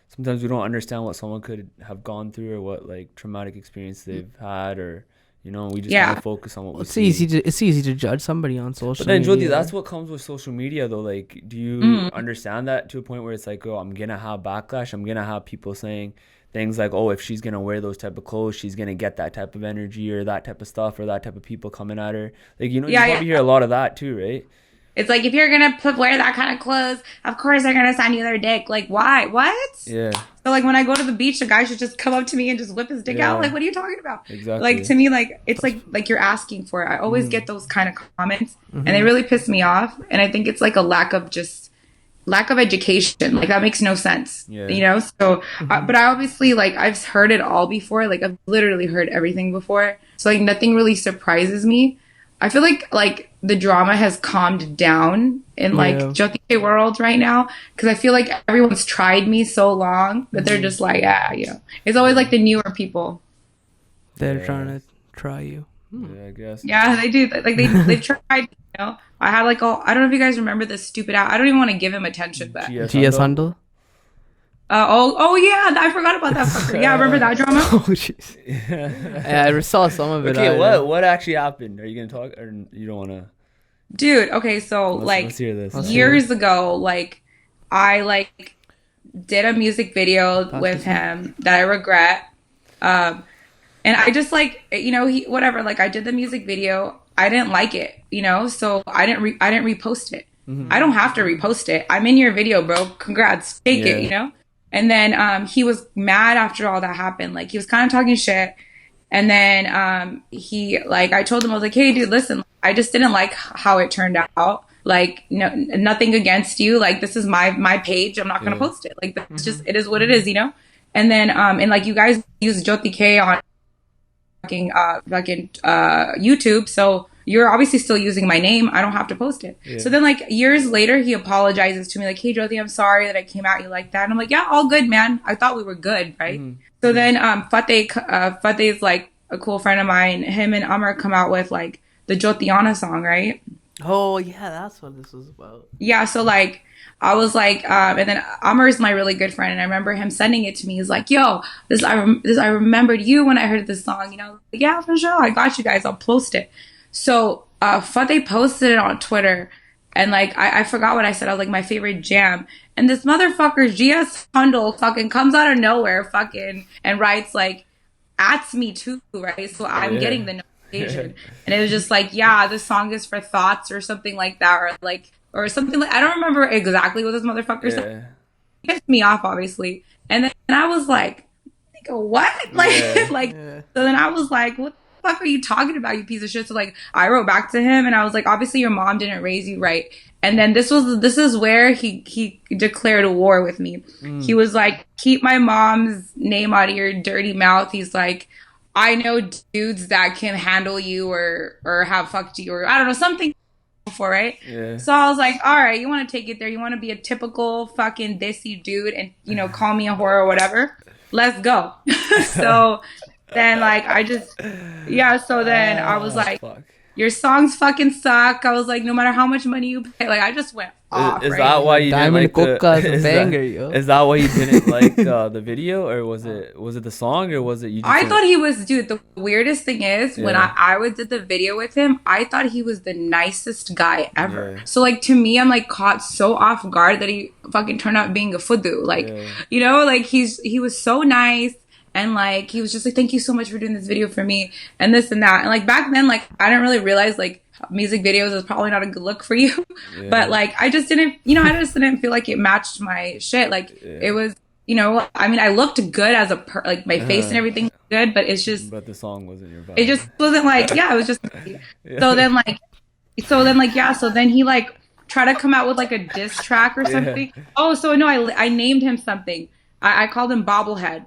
sometimes we don't understand what someone could have gone through or what like traumatic experience they've had, or we just kind of focus on what we see. It's easy to judge somebody on social media. But then, Jody, that's what comes with social media, though. Like, do you understand that to a point where it's like, oh, I'm gonna have backlash. I'm gonna have people saying things like, oh, if she's gonna wear those type of clothes, she's gonna get that type of energy or that type of stuff or that type of people coming at her. Like, you probably hear a lot of that too, right? It's like, if you're gonna wear that kind of clothes, of course they're gonna send you their dick. Like, why? What? Yeah. So like, when I go to the beach, a guy should just come up to me and just whip his dick out. Like, what are you talking about? Exactly. Like, to me, like, it's like you're asking for it. I always get those kind of comments, and they really piss me off. And I think it's like a lack of education. Like, that makes no sense. Yeah. So, but I obviously, like, I've heard it all before. Like, I've literally heard everything before. So like, nothing really surprises me. I feel like the drama has calmed down in like Joty world right now, because I feel like everyone's tried me so long that they're just like, it's always like the newer people. They're trying to try you. Yeah, I guess. Yeah, they do. Like they tried. I had like I don't know if you guys remember this stupid I don't even want to give him attention, but GS Handel. Oh yeah, I forgot about that fucker. Yeah, remember that drama? Oh jeez. Yeah, I saw some of it. Okay, what actually happened? Are you gonna talk, or you don't wanna? Dude, okay, so let's hear this. Years ago, like I did a music video with him that I regret, and I just he whatever. Like, I did the music video, I didn't like it, so I didn't repost it. I don't have to repost it. I'm in your video, bro. Congrats, take it, And then he was mad after all that happened. Like, he was kind of talking shit. And then he like I told him, I was like, hey dude, listen, I just didn't like how it turned out. Like no, nothing against you. Like this is my page. I'm not gonna post it. Like that's just it is what it is, you know. And then and like you guys use Joty K on fucking YouTube, so you're obviously still using my name. I don't have to post it. So then like years later, he apologizes to me like, hey Joty, I'm sorry that I came at you like that. And I'm like, yeah, all good, man. I thought we were good, right? So then Fateh is like a cool friend of mine. Him and Amr come out with like the Jotiana song, right? Oh yeah, that's what this was about. Yeah, so like I was like, and then Amr is my really good friend, and I remember him sending it to me. He's like, "Yo, I remembered you when I heard this song." You know, like, yeah, for sure, I got you guys. I'll post it. So Fateh posted it on Twitter, and like I forgot what I said. I was like, my favorite jam, and this motherfucker GS Hundle fucking comes out of nowhere, fucking, and writes like, "Ats me too," right? So I'm getting the notification, and it was just like, yeah, this song is for thoughts or something like that, or something like I don't remember exactly what this motherfucker said. He pissed me off, obviously, and then I was like, what? Like, so then I was like, what the fuck are you talking about, you piece of shit? So like, I wrote back to him, and I was like, obviously your mom didn't raise you right. And then this is where he declared a war with me. He was like, keep my mom's name out of your dirty mouth. He's like, I know dudes that can handle you or have fucked you or I don't know, something before, right? So I was like, all right, you want to take it there? You want to be a typical fucking dissy dude and, you know, call me a whore or whatever? Let's go. So then, like, so then I was like, your songs fucking suck. I was like, no matter how much money you pay, like, I just went off. Is that why you didn't like is that why you didn't like the video, or was it the song, or was it you just I thought he was, dude, the weirdest thing is when I did the video with him, I thought he was the nicest guy ever. So like to me, I'm like caught so off guard that he fucking turned out being a feuds. Like, you know, like he was so nice. And like, he was just like, thank you so much for doing this video for me and this and that. And like back then, like I didn't really realize like music videos is probably not a good look for you. But like, I just didn't feel like it matched my shit. Like it was, you know, I mean, I looked good as like my face and everything was good, but it's just. But the song wasn't your vibe. It just wasn't like, it was just. So then he like tried to come out with like a diss track or something. Oh, so no, I named him something. I called him Bobblehead.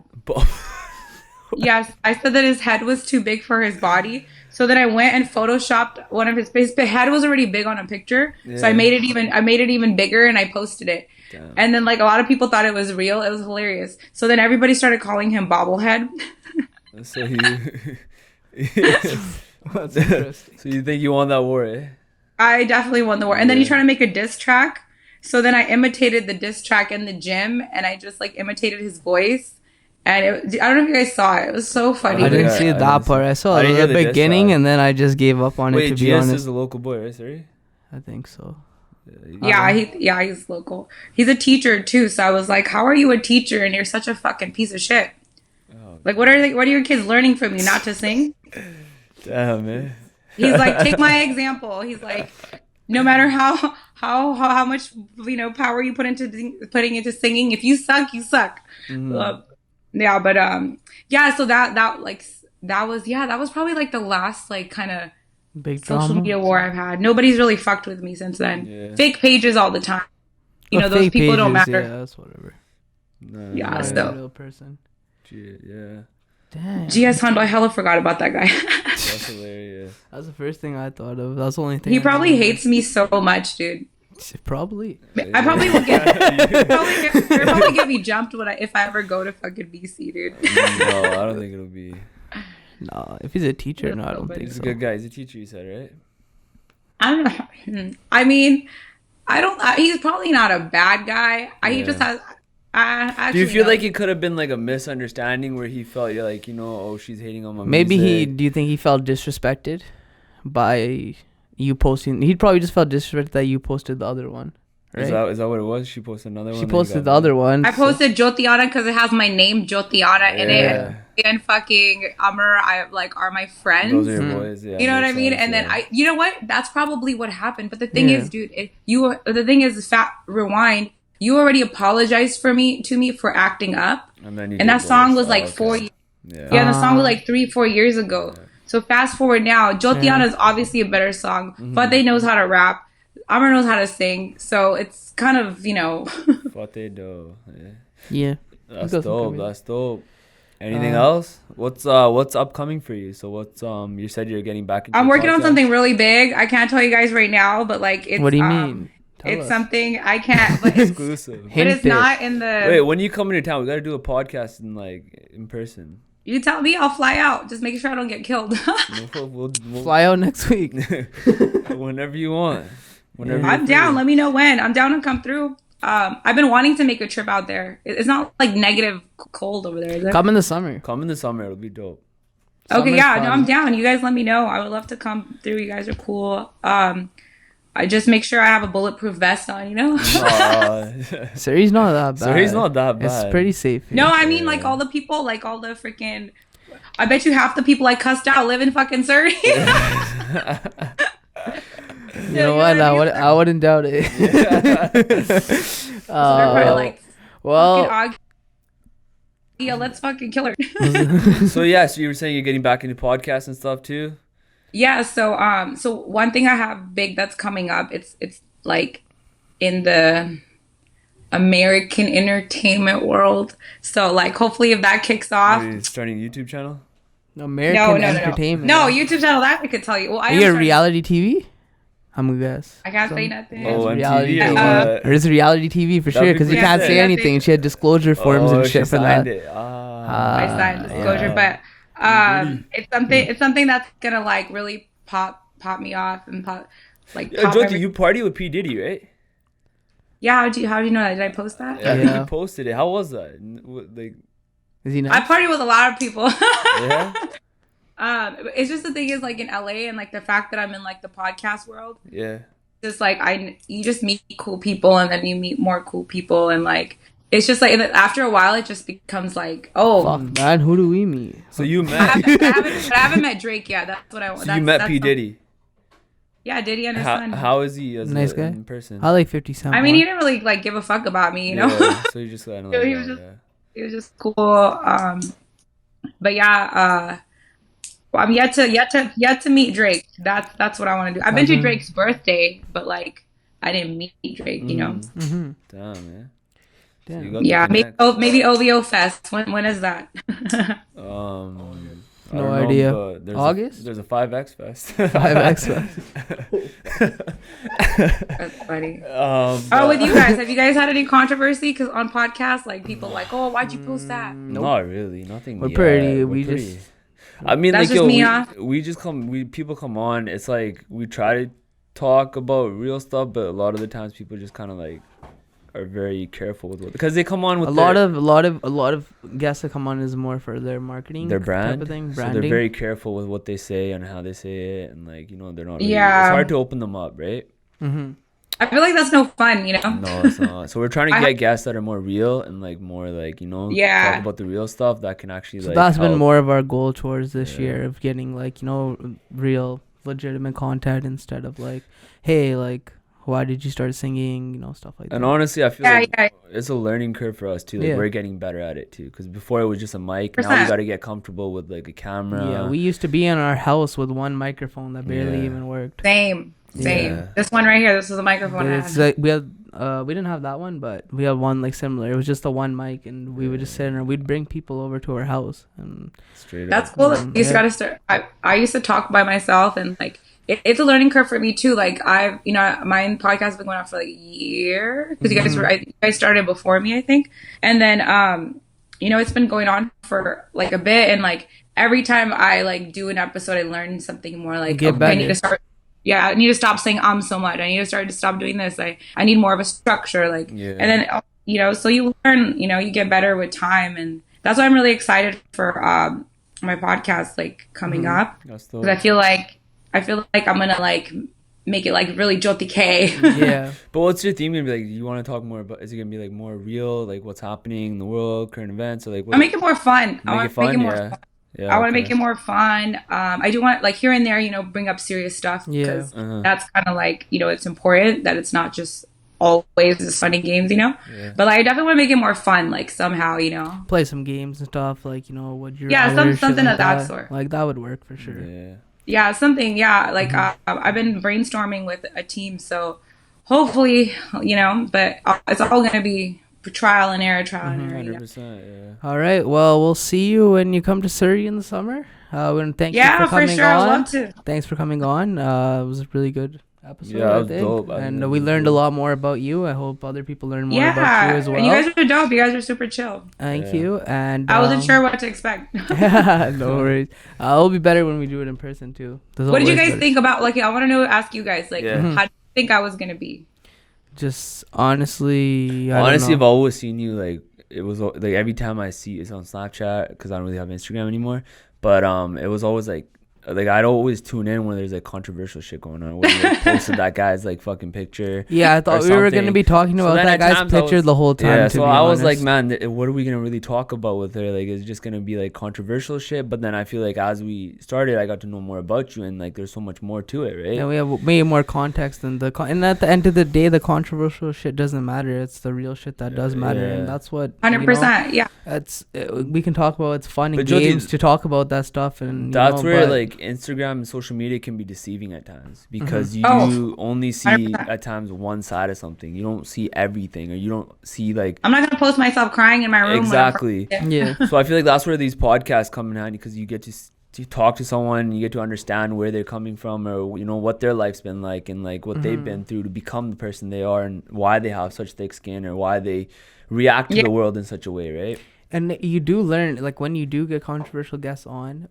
Yes, I said that his head was too big for his body. So then I went and photoshopped one of his face. The head was already big on a picture, so I made it even bigger and I posted it. Damn. And then like a lot of people thought it was real. It was hilarious. So then everybody started calling him Bobblehead. So that's interesting. So you think you won that war, eh? I definitely won the war. And then he tried to make a diss track. So then I imitated the diss track in the gym, and I just like imitated his voice. And I don't know if you guys saw it. It was so funny. I didn't see that part. I saw the beginning, and then I just gave up on it. To be honest, is a local boy, right? Sorry, I think so. He's local. He's a teacher too. So I was like, "How are you a teacher and you're such a fucking piece of shit? Like, what are your kids learning from you? Not to sing?" Damn, man. He's like, "Take my example." He's like, "No matter how much power you putting into singing, if you suck, you suck." So that was probably like the last like kind of big social drama. media war I've had. Nobody's really fucked with me since then. Fake pages all the time. Those people don't matter. Yeah, that's whatever. So real person. Yeah. Damn. GS Hondo, I hella forgot about that guy. That's hilarious. That's the first thing I thought of. That's the only thing. He probably hates me so much, dude. Probably. I probably will probably get me jumped if I ever go to fucking BC, dude. No, I don't think it'll be. No, if he's a teacher, no, I don't think He's so. a good guy. He's a teacher, you said, right? I don't know. I mean, he's probably not a bad guy. He just has. Do you feel like it could have been like a misunderstanding where he felt like, she's hating on my music? Do you think he felt disrespected by you posting? He probably just felt disrespected that you posted the other one. Right? Is that what it was? She posted another one? She posted the other one. I posted Jotiana because it has my name Jotiana in it. And fucking Amr, are my friends. Those are your boys, yeah. You know what I mean? And then you know what? That's probably what happened. But the thing is, dude, rewind. You already apologized to me for acting up, and that song was like 4 years. Yeah, and the song was like 3-4 years ago. Yeah. So fast forward now, Joty is obviously a better song. Fate knows how to rap. Amr knows how to sing. So it's kind of, Fate do. Yeah. That's dope. That's dope. Anything else? What's upcoming for you? So what's you said you're getting back into I'm working on podcast? something really big. I can't tell you guys right now, but like it's What do you mean? It's something I can't, but it's Exclusive. but it's not in the Wait, when you come into town, we gotta do a podcast in person. You tell me, I'll fly out. Just make sure I don't get killed. We'll fly out next week. Whenever you want. Whenever I'm down. Let me know when. I'm down to come through. I've been wanting to make a trip out there. It's not like negative cold over there, is it? Come in the summer. Come in the summer. It'll be dope. Okay, yeah. No, I'm down. You guys let me know. I would love to come through. You guys are cool. I just make sure I have a bulletproof vest on, Surrey's not that bad. Surrey's not that bad. It's pretty safe here. No, I mean like all the people, like all the freaking. I bet you half the people I cussed out live in fucking Surrey. You know what? I wouldn't doubt it. So they're probably like, well, yeah, let's fucking kill her. So you were saying you're getting back into podcasts and stuff too? Yeah, so one thing I have big that's coming up, it's like in the American entertainment world. So like hopefully if that kicks off, Are you starting a YouTube channel? Entertainment. No, YouTube channel that I could tell you. Well, Are you a reality TV? I'm gonna guess. I can't say nothing. Oh, reality MTV TV. Or it's reality TV for sure because you can't say anything. She had disclosure forms and shit for that. I signed disclosure, but it's something that's gonna like really pop me off and pop Joty, you party with P Diddy, right? Yeah, how do you know that? Did I post that? Yeah, you posted it. How was that? Like, is he nice? I party with a lot of people. Yeah. It's just the thing is like in LA and like the fact that I'm in like the podcast world. Yeah. Just like you just meet cool people and then you meet more cool people and like it's just like after a while it just becomes like fuck, man, who do we meet? So you met. I haven't met Drake yet. That's what I want. So you met P Diddy. Yeah, Diddy and his son. How is he as nice a guy in person? I like 50 Cent. I mean, he didn't really like give a fuck about me, you know. Yeah, so you just kind of he was just cool. But yeah, I'm yet to meet Drake. That's what I want to do. I've been to Drake's birthday, but like I didn't meet Drake, you know. Mm-hmm. Damn, man. Damn. So yeah, maybe OVO Fest. When is that? No idea. August? There's a 5X Fest. 5X Fest. That's funny. With you guys, have you guys had any controversy? Because on podcasts, like people like, oh, why'd you post that? Nope. Not really. Nothing. We're pretty. I mean, that's like, just we just people come on. It's like we try to talk about real stuff, but a lot of the times people just kind of like are very careful with because they come on with a lot of guests that come on is more for their marketing, their brand, type of thing, branding. So they're very careful with what they say and how they say it, and like they're not. Really, yeah, it's hard to open them up, right? Mm-hmm. I feel like that's no fun, you know. No, it's not. So we're trying to get guests that are more real and like more like talk about the real stuff that can actually. So that's been more of our goal towards this year of getting like real legitimate content instead of like, hey, like, why did you start singing, stuff like that. And honestly, I feel like it's a learning curve for us too. Like we're getting better at it too, because before it was just a mic. Now we got to get comfortable with like a camera. Yeah, we used to be in our house with one microphone that barely even worked. Same. Yeah. This one right here, this is a microphone. It's like we didn't have that one, but we had one like similar. It was just the one mic, and we would just sit and we'd bring people over to our house. And that's cool. You just gotta start. I used to talk by myself, and like it's a learning curve for me too. Like my podcast has been going on for like a year because you guys started before me, I think, and then it's been going on for like a bit, and like every time I like do an episode, I learn something more. Like I need to start. Yeah, I need to stop saying so much. I need to stop doing this. I need more of a structure. Like, and then so you learn. You get better with time, and that's why I'm really excited for my podcast like coming up because I feel like I'm gonna like make it like really Joty K. Yeah. But what's your theme gonna be like? Do you want to talk more about? Is it gonna be like more real, like what's happening in the world, current events, or like? I make it more fun. I want to make it more fun. Yeah, I want to make it more fun. I do want like here and there, bring up serious stuff because that's kind of like, it's important that it's not just always just funny games, you know. Yeah. But like, I definitely want to make it more fun, like somehow, you know. Play some games and stuff, like, you know, what you're something like of that sort. Like that would work for sure. Yeah, something. Yeah, like I've been brainstorming with a team, so hopefully, you know. But it's all gonna be trial and error, 100%. Yeah. All right. Well, we'll see you when you come to Surrey in the summer. And thank you for coming sure. on. I'd love to. Thanks for coming on. It was a really good episode. Yeah, I it was think. dope. And we learned a lot more about you. I hope other people learn more about you as well. And you guys are dope. You guys are super chill. Thank you. And I wasn't sure what to expect. No worries. It'll be better when we do it in person too. What did you guys think about? Like, I want to ask you guys. Like, how do you think I was gonna be? Just honestly, I've always seen you like, it was like every time I see it's on Snapchat because I don't really have Instagram anymore. But it was always like I'd always tune in when there's like controversial shit going on. When you like, posted that guy's like fucking picture. Yeah, I thought we were gonna be talking about that guy's picture the whole time. Yeah, so I was like, man, what are we gonna really talk about with her? Like, it's just gonna be like controversial shit. But then I feel like as we started, I got to know more about you, and like there's so much more to it, right? Yeah, we have way more context than and at the end of the day, the controversial shit doesn't matter. It's the real shit that does matter, and that's what 100%. Yeah, we can talk about. It's fun and games to talk about that stuff, and that's where like Instagram and social media can be deceiving at times because you only see 100%. At times one side of something. You don't see everything, or you don't see like. I'm not gonna post myself crying in my room. Exactly. Yeah. So I feel like that's where these podcasts come in handy because you get to talk to someone, you get to understand where they're coming from, or you know what their life's been like, and like what they've been through to become the person they are, and why they have such thick skin, or why they react to the world in such a way, right? And you do learn, like when you do get controversial guests on,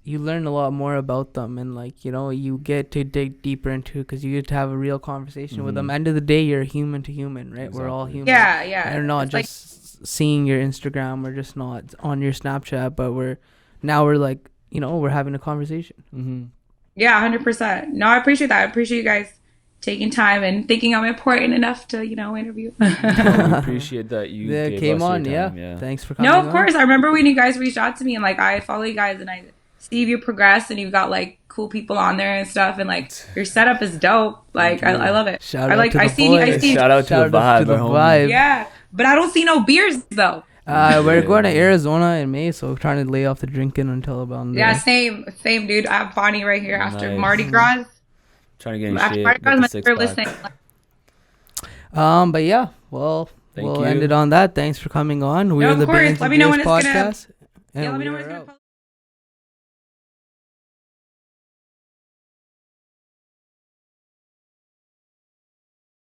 you learn a lot more about them, and like, you know, you get to dig deeper into, because you get to have a real conversation with them. End of the day, you're human to human, right? Exactly. We're all human. Yeah. And not it's just seeing your Instagram, or just not on your Snapchat, but we're like, you know, we're having a conversation. Yeah, 100%. No, I appreciate that. I appreciate you guys taking time and thinking I'm important enough to, you know, interview. I appreciate that you came on. Yeah. Thanks for coming. No, of course. I remember when you guys reached out to me, and like I follow you guys, and I see you progress, and you've got like cool people on there and stuff, and like your setup is dope. Like I love it. Shout out to the boys. Shout out to the vibe. Yeah, but I don't see no beers though. We're going to Arizona in May, so we're trying to lay off the drinking until about there. Yeah, same, dude. I have Bonnie right here after Mardi Gras. Trying to get in shape. Mardi Gras, my listening. But yeah, well, we'll end it on that. Thanks for coming on. We're the Bains Let me know when it's podcast. let me know when it's gonna.